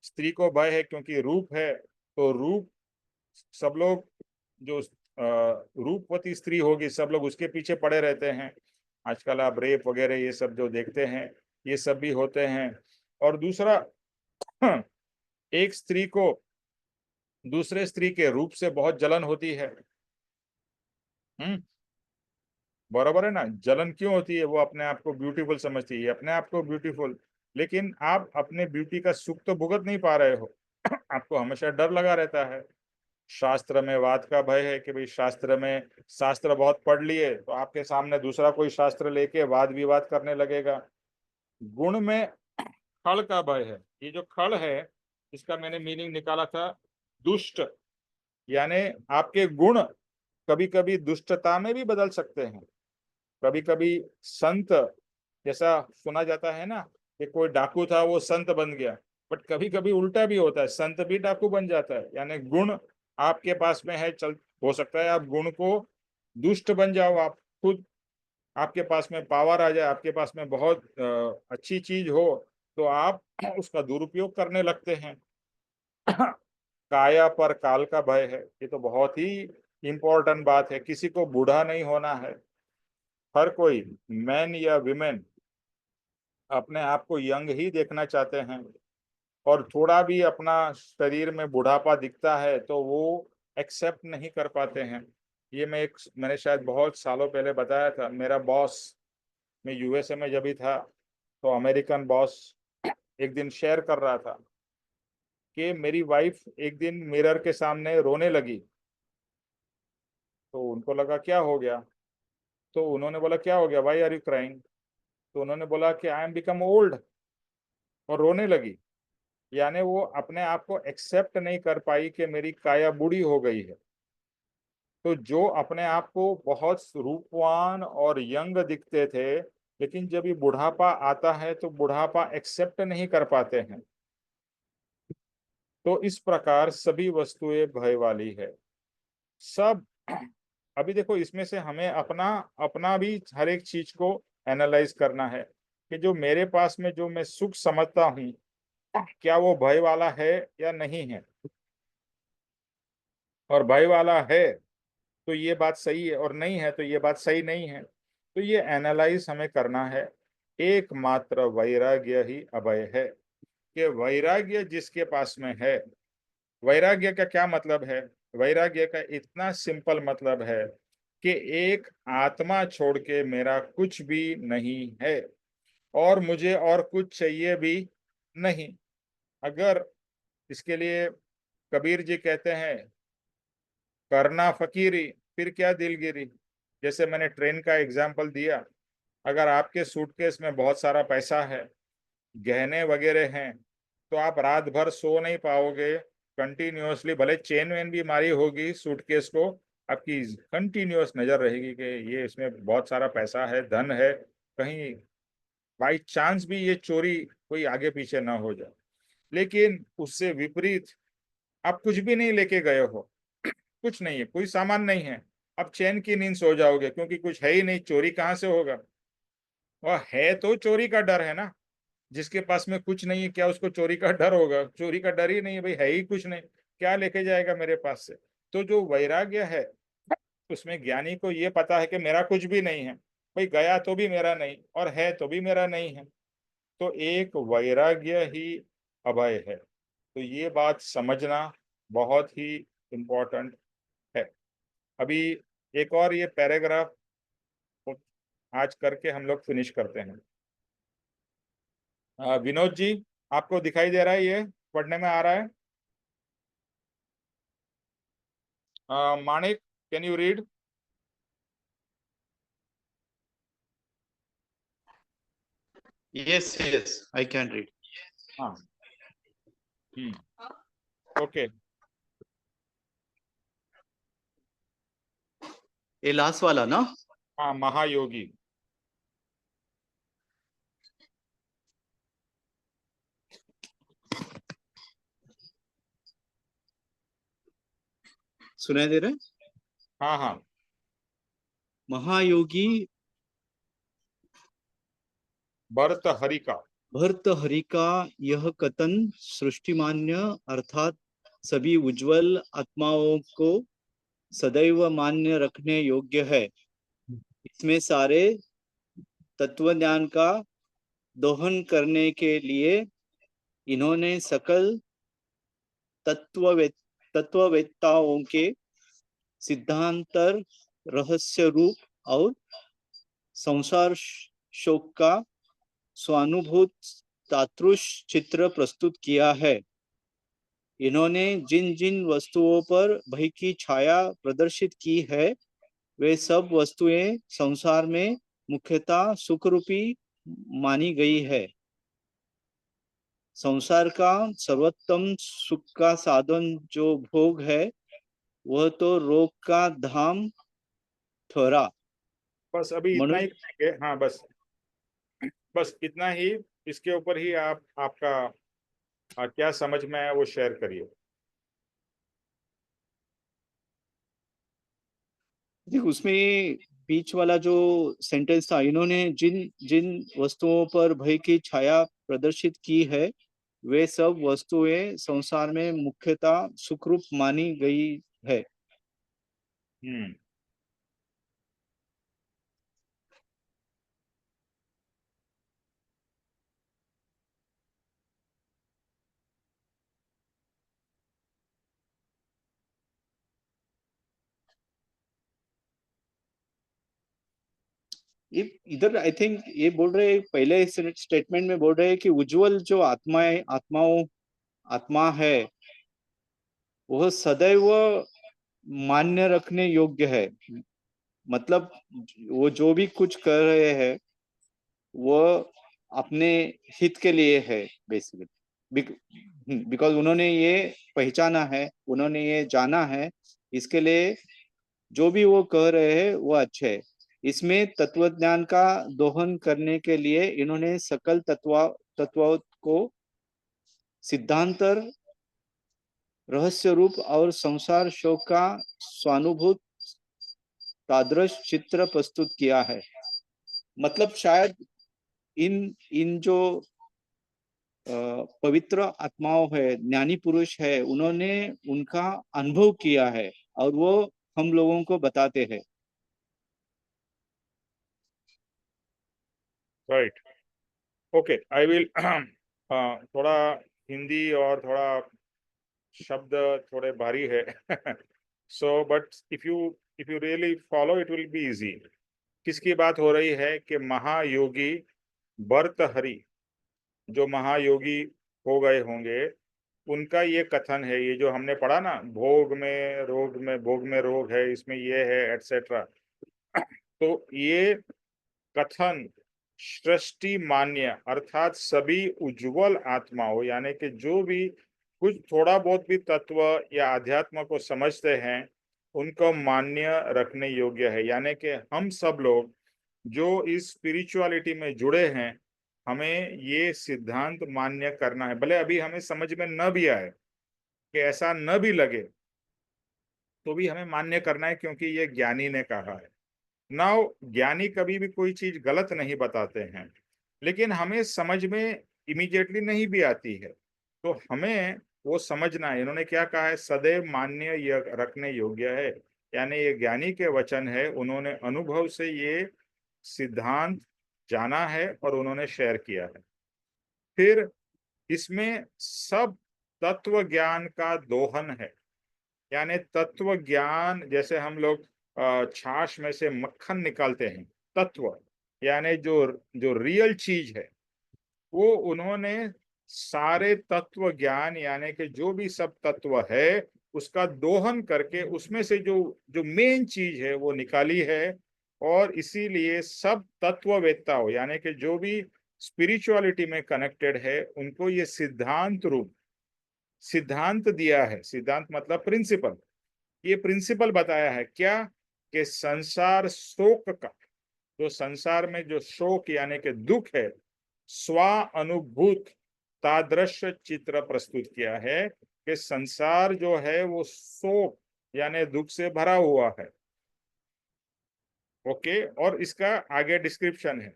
स्त्री को भय है क्योंकि रूप है, तो रूप सब लोग जो रूपवती स्त्री होगी सब लोग उसके पीछे पड़े रहते हैं। आजकल आप रेप वगैरह ये सब जो देखते हैं ये सब भी होते हैं। और दूसरा, एक स्त्री को दूसरे स्त्री के रूप से बहुत जलन होती है। बराबर है ना? जलन क्यों होती है? वो अपने आप को ब्यूटीफुल समझती है, अपने आप को ब्यूटीफुल, लेकिन आप अपने ब्यूटी का सुख तो भुगत नहीं पा रहे हो। आपको हमेशा डर लगा रहता है। शास्त्र में वाद का भय है कि भाई शास्त्र बहुत पढ़ लिए तो आपके सामने दूसरा कोई शास्त्र लेके वाद विवाद करने लगेगा। गुण में खल का भय है। ये जो खल है इसका मैंने मीनिंग निकाला था दुष्ट, यानी आपके गुण कभी कभी दुष्टता में भी बदल सकते हैं। कभी कभी संत, जैसा सुना जाता है ना कि कोई डाकू था वो संत बन गया, बट कभी कभी उल्टा भी होता है, संत भी डाकू बन जाता है। यानी गुण आपके पास में है, चल हो सकता है आप गुण को दुष्ट बन जाओ, आप खुद आपके पास में पावर आ जाए, आपके पास में बहुत अच्छी चीज हो तो आप उसका दुरुपयोग करने लगते हैं। काया पर काल का भय है। ये तो बहुत ही इंपॉर्टेंट बात है। किसी को बूढ़ा नहीं होना है। हर कोई, मैन या विमेन, अपने आप को यंग ही देखना चाहते हैं, और थोड़ा भी अपना शरीर में बुढ़ापा दिखता है तो वो एक्सेप्ट नहीं कर पाते हैं। ये मैंने शायद बहुत सालों पहले बताया था। मेरा बॉस, मैं यूएसए में जब भी था तो अमेरिकन बॉस एक दिन शेयर कर रहा था कि मेरी वाइफ एक दिन मिरर के सामने रोने लगी। तो उनको लगा क्या हो गया, तो उन्होंने बोला क्या हो गया, व्हाई आर यू क्राइंग? तो उन्होंने बोला कि आई एम बिकम ओल्ड, और रोने लगी। यानी वो अपने आप को एक्सेप्ट नहीं कर पाई कि मेरी काया बूढ़ी हो गई है। तो जो अपने आप को बहुत रूपवान और यंग दिखते थे, लेकिन जब ये बुढ़ापा आता है तो बुढ़ापा एक्सेप्ट नहीं कर पाते हैं। तो इस प्रकार सभी वस्तुएं भय वाली है सब। अभी देखो इसमें से हमें अपना अपना भी हर एक चीज को एनालाइज करना है कि जो मेरे पास में जो मैं सुख समझता हूँ क्या वो भय वाला है या नहीं है। और भय वाला है तो ये बात सही है, और नहीं है तो ये बात सही नहीं है। तो ये एनालाइज हमें करना है। एकमात्र वैराग्य ही अभय है, कि वैराग्य जिसके पास में है। वैराग्य का क्या मतलब है? वैराग्य का इतना सिंपल मतलब है कि एक आत्मा छोड़ के मेरा कुछ भी नहीं है, और मुझे और कुछ चाहिए भी नहीं। अगर इसके लिए कबीर जी कहते हैं, करना फकीरी फिर क्या दिलगिरी। जैसे मैंने ट्रेन का एग्जाम्पल दिया, अगर आपके सूटकेस में बहुत सारा पैसा है, गहने वगैरह हैं, तो आप रात भर सो नहीं पाओगे कंटिन्यूअसली। भले चेन वेन भी मारी होगी सूटकेस को, आपकी कंटिन्यूअस नजर रहेगी कि ये इसमें बहुत सारा पैसा है, धन है, कहीं बाई चांस भी ये चोरी कोई आगे पीछे ना हो जाए। लेकिन उससे विपरीत आप कुछ भी नहीं लेके गए हो, कुछ नहीं है, कोई सामान नहीं है, आप चैन की नींद सो जाओगे, क्योंकि कुछ है ही नहीं, चोरी कहाँ से होगा? और है तो चोरी का डर है ना। जिसके पास में कुछ नहीं है क्या उसको चोरी का डर होगा? चोरी का डर ही नहीं है भाई, है ही कुछ नहीं, क्या लेके जाएगा मेरे पास से? तो जो वैराग्य है उसमें ज्ञानी को ये पता है कि मेरा कुछ भी नहीं है, भाई गया तो भी मेरा नहीं और है तो भी मेरा नहीं है, तो एक वैराग्य ही अभय है। तो ये बात समझना बहुत ही इम्पोर्टेंट है। अभी एक और ये पैराग्राफ आज करके हम लोग फिनिश करते हैं। विनोद जी, आपको दिखाई दे रहा है, ये पढ़ने में आ रहा है? Manik, can you read? Yes, yes, I can read. हाँ, ओके। ये लास्ट वाला ना? हाँ, महायोगी। सुनाई दे रहा है? हाँ हाँ, महायोगी भर्तहरि का भर्तहरि का यह कथन सृष्टिमान्य अर्थात सभी उज्जवल आत्माओं को सदैव मान्य रखने योग्य है। इसमें सारे तत्वज्ञान का दोहन करने के लिए इन्होंने सकल तत्ववेत्ताओं के सिद्धांतर रहस्य रूप और संसार शोक का स्वानुभूत तादृश चित्र प्रस्तुत किया है। इन्होंने जिन जिन वस्तुओं पर भय की छाया प्रदर्शित की है वे सब वस्तुएं संसार में मुख्यतः सुखरूपी मानी गई है। संसार का सर्वोत्तम सुख का साधन जो भोग है वह तो रोग का धाम ठहरा। बस अभी इतना ही करेंगे। हाँ, बस इतना ही। इसके ऊपर ही आपका क्या समझ में आया वो शेयर करिए। देखो उसमें बीच वाला जो सेंटेंस था, इन्होंने जिन जिन वस्तुओं पर भय की छाया प्रदर्शित की है वे सब वस्तुएं संसार में मुख्यतः सुखरूप मानी गई है। इधर आई थिंक ये बोल रहे पहले स्टेटमेंट में बोल रहे हैं कि उज्जवल जो आत्मा है वह सदैव मान्य रखने योग्य है। मतलब वो जो भी कुछ कर रहे हैं वो अपने हित के लिए है बेसिकली, बिकॉज उन्होंने ये पहचाना है, उन्होंने ये जाना है, इसके लिए जो भी वो कह रहे हैं वो अच्छे है। इसमें तत्वज्ञान का दोहन करने के लिए इन्होंने सकल तत्व को सिद्धांतर रहस्य रूप और संसार शोक का स्वानुभूत तादृश चित्र प्रस्तुत किया है। मतलब शायद इन जो पवित्र आत्माओं है, ज्ञानी पुरुष है, उन्होंने उनका अनुभव किया है और वो हम लोगों को बताते हैं। राइट, ओके, आई विल थोड़ा हिंदी और थोड़ा शब्द थोड़े भारी है so but if you really follow it will be easy. किसकी बात हो रही है कि महायोगी भर्तहरि, जो महायोगी हो गए होंगे, उनका ये कथन है, ये जो हमने पढ़ा ना, भोग में रोग है, इसमें ये है एटसेट्रा। तो ये कथन सृष्टि मान्य अर्थात सभी उज्जवल आत्माओं, यानी कि जो भी कुछ थोड़ा बहुत भी तत्व या अध्यात्म को समझते हैं उनको मान्य रखने योग्य है। यानी कि हम सब लोग जो इस स्पिरिचुअलिटी में जुड़े हैं, हमें ये सिद्धांत मान्य करना है, भले अभी हमें समझ में न भी आए, कि ऐसा न भी लगे, तो भी हमें मान्य करना है, क्योंकि ये ज्ञानी ने कहा है। नाउ ज्ञानी कभी भी कोई चीज गलत नहीं बताते हैं, लेकिन हमें समझ में इमीडिएटली नहीं भी आती है, तो हमें वो समझना है। इन्होंने क्या कहा है, सदैव मान्य रखने योग्य है, यानी ये ज्ञानी के वचन है, उन्होंने अनुभव से ये सिद्धांत जाना है और उन्होंने शेयर किया है। फिर इसमें सब तत्व ज्ञान का दोहन है, यानी तत्व ज्ञान, जैसे हम लोग छाछ में से मक्खन निकालते हैं, तत्व यानी जो जो रियल चीज है, वो उन्होंने सारे तत्व ज्ञान यानी कि जो भी सब तत्व है उसका दोहन करके उसमें से जो जो मेन चीज है वो निकाली है। और इसीलिए सब तत्ववेत्ताओं यानी कि जो भी स्पिरिचुअलिटी में कनेक्टेड है उनको ये सिद्धांत रूप सिद्धांत दिया है। सिद्धांत मतलब प्रिंसिपल। ये प्रिंसिपल बताया है क्या, कि संसार शोक का, जो संसार में जो शोक यानी कि दुख है, स्व अनुभूत तादृश चित्र प्रस्तुत किया है कि संसार जो है वो शोक यानी दुख से भरा हुआ है। ओके, और इसका आगे डिस्क्रिप्शन है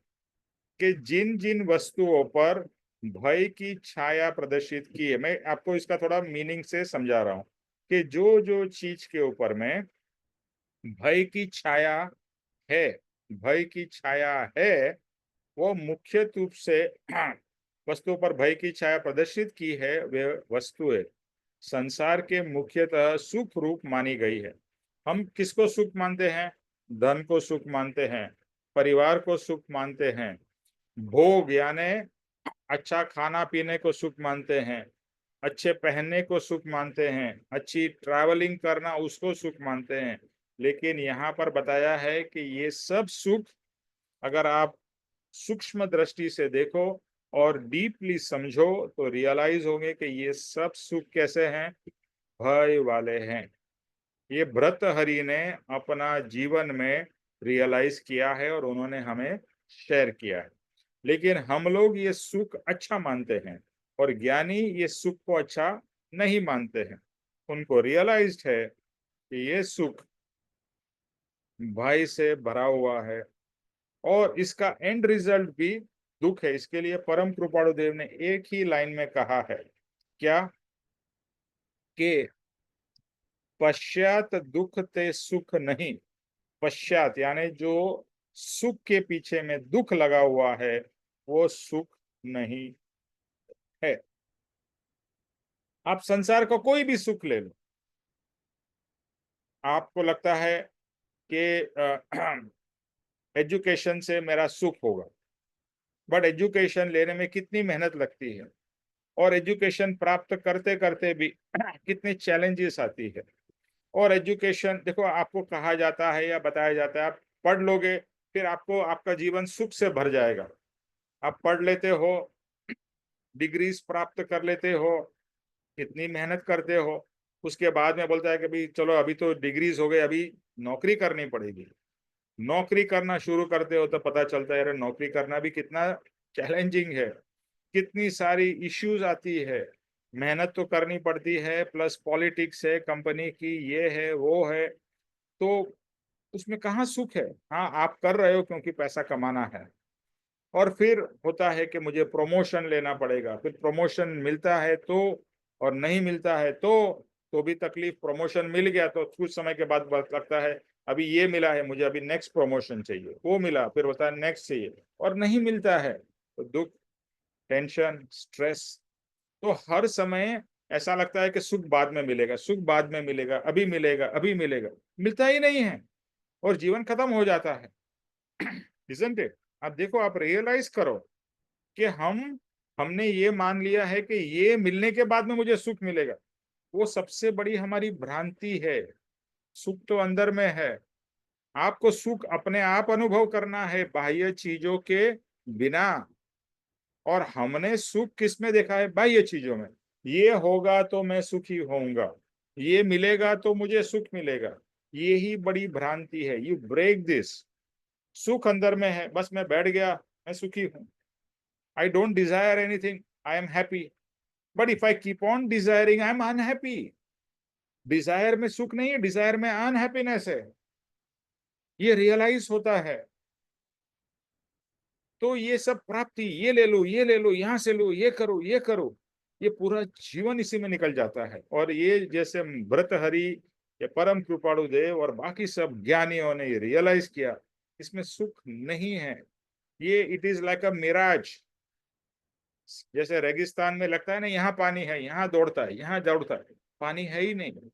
कि जिन जिन वस्तुओं पर भय की छाया प्रदर्शित की है। मैं आपको इसका थोड़ा मीनिंग से समझा रहा हूं कि जो जो चीज के ऊपर में भय की छाया है, भय की छाया है, वो मुख्य रूप से वस्तुओं पर भय की छाया प्रदर्शित की है, वे वस्तुएं संसार के मुख्यतः सुख रूप मानी गई है। हम किसको सुख मानते हैं? धन को सुख मानते हैं, परिवार को सुख मानते हैं, भोग यानी अच्छा खाना पीने को सुख मानते हैं, अच्छे पहनने को सुख मानते हैं, अच्छी ट्रैवलिंग करना उसको सुख मानते हैं। लेकिन यहाँ पर बताया है कि ये सब सुख अगर आप सूक्ष्म दृष्टि से देखो और डीपली समझो तो रियलाइज होंगे कि ये सब सुख कैसे हैं, भय वाले हैं। ये भर्तृहरि ने अपना जीवन में रियलाइज किया है और उन्होंने हमें शेयर किया है। लेकिन हम लोग ये सुख अच्छा मानते हैं और ज्ञानी ये सुख को अच्छा नहीं मानते हैं। उनको रियलाइज्ड है कि ये सुख भय से भरा हुआ है और इसका एंड रिजल्ट भी दुख है। इसके लिए परम कृपाणु देव ने एक ही लाइन में कहा है क्या, कि पश्चात दुख ते सुख नहीं। पश्चात यानी जो सुख के पीछे में दुख लगा हुआ है वो सुख नहीं है। आप संसार का कोई भी सुख ले लो, आपको लगता है कि एजुकेशन से मेरा सुख होगा, बट एजुकेशन लेने में कितनी मेहनत लगती है और एजुकेशन प्राप्त करते करते भी कितने चैलेंजेस आती है। और एजुकेशन देखो, आपको कहा जाता है या बताया जाता है आप पढ़ लोगे फिर आपको आपका जीवन सुख से भर जाएगा। आप पढ़ लेते हो, डिग्रीज प्राप्त कर लेते हो, कितनी मेहनत करते हो, उसके बाद में बोलता है कि भाई चलो अभी तो डिग्रीज हो गए, अभी नौकरी करनी पड़ेगी। नौकरी करना शुरू करते हो तो पता चलता है यार नौकरी करना भी कितना चैलेंजिंग है, कितनी सारी इश्यूज आती है, मेहनत तो करनी पड़ती है, प्लस पॉलिटिक्स है, कंपनी की ये है वो है, तो उसमें कहाँ सुख है। हाँ, आप कर रहे हो क्योंकि पैसा कमाना है। और फिर होता है कि मुझे प्रमोशन लेना पड़ेगा, फिर प्रमोशन मिलता है तो, और नहीं मिलता है तो भी तकलीफ। प्रमोशन मिल गया तो कुछ समय के बाद लगता है अभी ये मिला है, मुझे अभी नेक्स्ट प्रमोशन चाहिए, वो मिला फिर होता है नेक्स्ट चाहिए, और नहीं मिलता है तो दुख, टेंशन, स्ट्रेस। तो हर समय ऐसा लगता है कि सुख बाद में मिलेगा, सुख बाद में मिलेगा, अभी मिलेगा, अभी मिलेगा, मिलता ही नहीं है और जीवन खत्म हो जाता है। Isn't it? आप देखो, आप रियलाइज करो कि हमने ये मान लिया है कि ये मिलने के बाद में मुझे सुख मिलेगा। वो सबसे बड़ी हमारी भ्रांति है। सुख तो अंदर में है। आपको सुख अपने आप अनुभव करना है, बाह्य चीजों के बिना। और हमने सुख किस में देखा है? बाह्य चीजों में। ये होगा तो मैं सुखी होऊंगा, ये मिलेगा तो मुझे सुख मिलेगा। ये ही बड़ी भ्रांति है। You break this. सुख अंदर में है, बस मैं बैठ गया, मैं सुखी हूं। I don't desire anything, I am happy. But if I keep on desiring, I am unhappy. Desire में सुख नहीं है, डिजायर में अनहैप्पीनेस है। ये रियलाइज होता है। तो ये सब प्राप्ति, ये ले लो, ये ले लो, यहां से लो, ये करो, ये करो, ये पूरा जीवन इसी में निकल जाता है। और ये जैसे भर्तृहरि या परम कृपाणु देव और बाकी सब ज्ञानियों ने रियलाइज किया, इसमें सुख नहीं है। ये it is like a mirage. जैसे रेगिस्तान में लगता है ना, यहाँ पानी है, यहाँ दौड़ता है, यहाँ दौड़ता है, पानी है ही नहीं।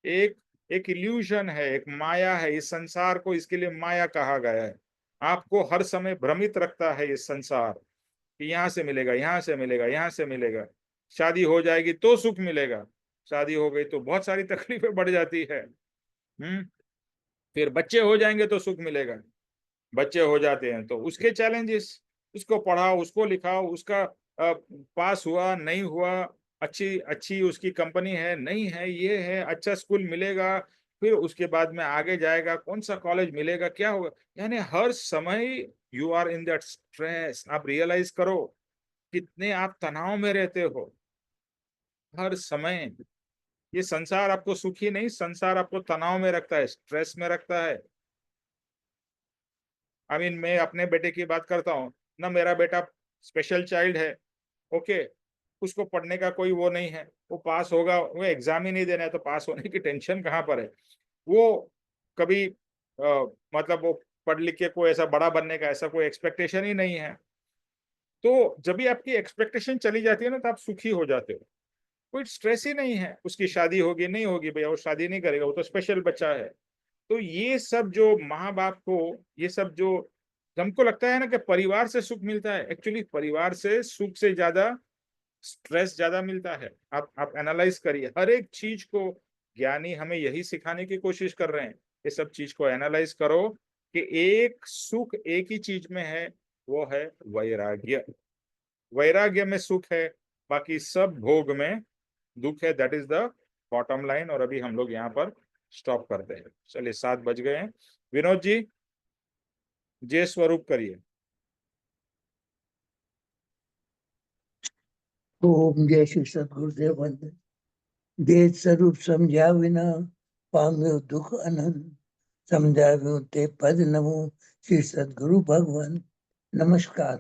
एक एक इल्यूजन है, एक माया है। इस संसार को इसके लिए माया कहा गया है। आपको हर समय भ्रमित रखता है ये संसार कि यहाँ से मिलेगा, यहाँ से मिलेगा, यहाँ से मिलेगा। शादी हो जाएगी तो सुख मिलेगा, शादी हो गई तो बहुत सारी तकलीफें बढ़ जाती है। फिर बच्चे हो जाएंगे तो सुख मिलेगा, बच्चे हो जाते हैं तो उसके चैलेंजेस, उसको पढ़ाओ, उसको लिखाओ, उसका पास हुआ नहीं हुआ, अच्छी अच्छी उसकी कंपनी है नहीं है, ये है, अच्छा स्कूल मिलेगा, फिर उसके बाद में आगे जाएगा, कौन सा कॉलेज मिलेगा, क्या होगा। यानी हर समय you are in that stress. आप रियलाइज करो कितने आप तनाव में रहते हो हर समय। ये संसार आपको सुखी नहीं, संसार आपको तनाव में रखता है, स्ट्रेस में रखता है। मैं अपने बेटे की बात करता हूँ ना, मेरा बेटा स्पेशल चाइल्ड है, ओके, उसको पढ़ने का कोई वो नहीं है, वो पास होगा, वो एग्जाम ही नहीं देना है तो पास होने की टेंशन कहाँ पर है। वो कभी मतलब वो पढ़ लिख के कोई ऐसा बड़ा बनने का ऐसा कोई एक्सपेक्टेशन ही नहीं है। तो जब भी आपकी एक्सपेक्टेशन चली जाती है ना, तो आप सुखी हो जाते हो। कोई स्ट्रेस ही नहीं है, उसकी शादी होगी नहीं होगी, भैया वो शादी नहीं करेगा, वो तो स्पेशल बच्चा है। तो ये सब जो माँ बाप को, ये सब जो हमको लगता है ना कि परिवार से सुख मिलता है, एक्चुअली परिवार से सुख से ज्यादा स्ट्रेस ज्यादा मिलता है। आप एनालाइज करिए हर एक चीज को। ज्ञानी हमें यही सिखाने की कोशिश कर रहे हैं, ये सब चीज को एनालाइज करो कि एक सुख एक ही चीज में है, वो है वैराग्य। वैराग्य में सुख है, बाकी सब भोग में दुख है। That is the bottom line. और अभी हम लोग यहाँ पर स्टॉप करते हैं। चलिए 7 बज गए हैं। विनोद जी जय स्वरूप करिए। ओम जय श्री सद्गुरुदेव वंदन। वेद स्वरूप समझा बिना पाम्यो दुख अनंत, समझाव्यो ते पद नमो श्री सद्गुरु भगवान। नमस्कार।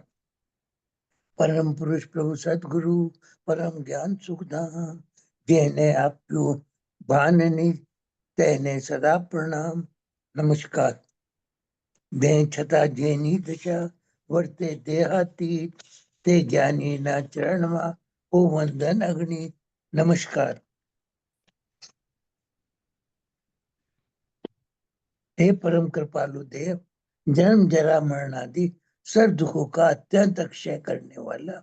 परम पुरुष प्रभु सद्गुरु परम ज्ञान सुखधाम, जेने आप्यो भाननी तेने सदा प्रणाम। नमस्कार। मैं छता जेनी दशा वर्ते देहातीत, ते ज्ञानी ना चरण मा ओ वंदन अग्नि। नमस्कार। हे परम कृपालु देव, जन्म जरा मरण आदि सर्व दुखों का अत्यंत अक्षय करने वाला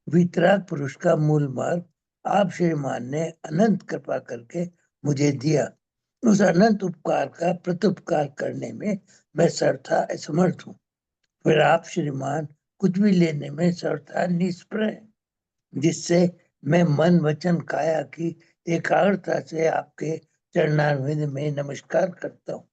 वितराग पुरुष का मूल मार्ग आप श्रीमान ने अनंत कृपा करके मुझे दिया। उस अनंत उपकार का प्रत्युपकार करने में मैं सर्वथा असमर्थ हूँ। फिर आप श्रीमान कुछ भी लेने में सर्वथा निष्प्रह हैं, जिससे मैं मन वचन काया की एकाग्रता से आपके चरणारविंद में नमस्कार करता हूँ।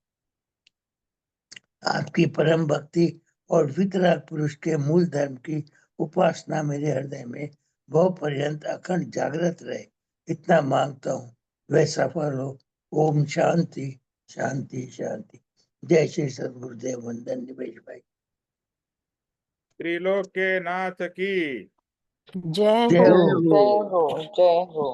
आपकी परम भक्ति और वितराग पुरुष के मूल धर्म की उपासना मेरे हृदय में बहु पर्यंत अखंड जागृत रहे, इतना मांगता हूँ, वह सफल हो। ओम शांति शांति शांति। जय श्री सद्गुरुदेव वंदन। निमेश भाई। त्रिलोक के नाथ की जय जय हो। हो। जय हो जय हो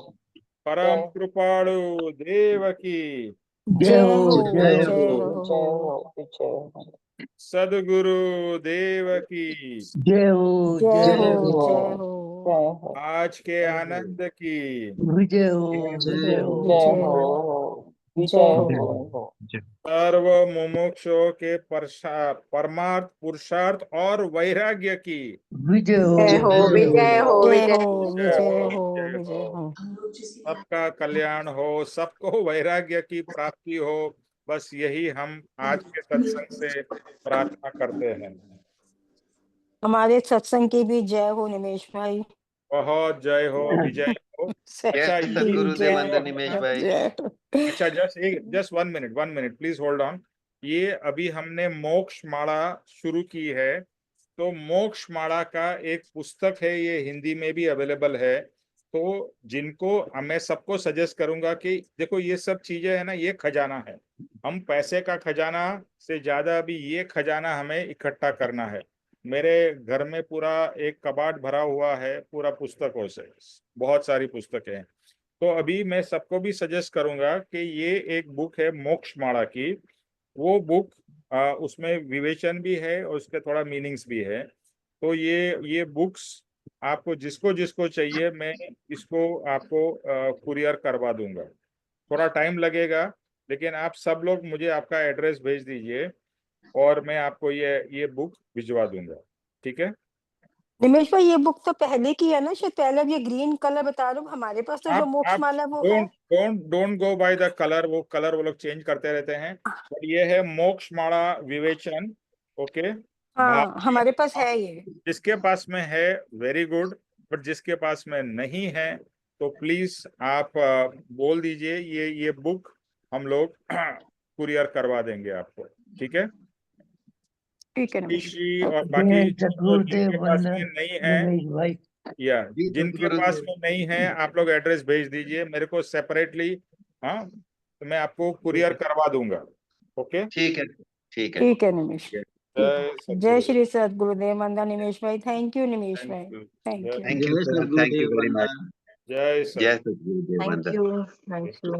परम जय कृपाणु देव की जय जय हो। हो। जय जय हो। जय हो। हो जय हो सदगुरु देव की जय हो। जय जय हो। जय हो। जय हो हो। जय हो आज के आनंद की विजय हो। विजय हो। जय विजय हो हो। जय विजय हो। हो सर्व मुमुक्षुओं के परमार्थ पुरुषार्थ और वैराग्य की विजय हो। जय हो विजय विजय हो। हो जय विजय हो। जय विजय हो, हो। जय विजय हो। हो। सबका कल्याण हो, सबको वैराग्य की प्राप्ति हो, बस यही हम आज के सत्संग से प्रार्थना करते हैं। हमारे सत्संग की भी जय हो निमेश भाई। बहुत जय हो, विजय हो। अच्छा सत्संग की सदगुरुदेव जय वंदन निमेश हो। भाई। जय हो। अच्छा just 1 minute please hold on. ये अभी हमने मोक्ष माला शुरू की है, तो मोक्ष माला का एक पुस्तक है, ये हिंदी में भी अवेलेबल है। तो जिनको मैं सबको सजेस्ट करूंगा कि देखो ये सब चीजें है ना, ये खजाना है। हम पैसे का खजाना से ज्यादा अभी ये खजाना हमें इकट्ठा करना है। मेरे घर में पूरा एक कबाड़ भरा हुआ है पूरा पुस्तकों से, बहुत सारी पुस्तकें हैं। तो अभी मैं सबको भी सजेस्ट करूंगा कि ये एक बुक है मोक्ष माला की, वो बुक उसमें विवेचन भी है और उसके थोड़ा मीनिंग्स भी है। तो ये बुक्स आपको जिसको जिसको चाहिए मैं इसको आपको कुरियर करवा दूंगा। थोड़ा टाइम लगेगा, लेकिन आप सब लोग मुझे आपका एड्रेस भेज दीजिए और मैं आपको ये बुक भिजवा दूंगा, ठीक है? निमेश भाई, ये बुक तो पहले की है ना शायद, पहले अब ये ग्रीन कलर बता रहे हो, हमारे पास तो जो मोक्ष माला वो है। Don't go by the colour, वो कलर वो लोग चेंज करते रहते हैं। बट ये है मोक्ष माला विवेचन, ओके? हाँ, हमारे पास है ये। जिसके पास में है वेरी गुड, बट जिसके पास में नहीं है तो प्लीज आप बोल दीजिए, ये बुक हम लोग कुरियर करवा देंगे आपको, ठीक है? ठीक है निमेश। श्री और बाकी जय सद्गुरुदेव, जिनके पास में वंदन नहीं है निमेश भाई। या जी जिनके सदगुरु पास देव। में नहीं है आप लोग एड्रेस भेज दीजिए मेरे को सेपरेटली, हाँ, तो मैं आपको कुरियर करवा दूंगा, ओके? ठीक है, ठीक है। ठीक है निमेश। जय जय सद्गुरुदेव। श्री सद्गुरुदेव, वंदन निमेश भाई। थैंक यू निमेश भाई, thank you. Thank you. Thank you sir, thank you very much. जय जय सद्गुरुदेव, थैंक वंदन। You, thank you.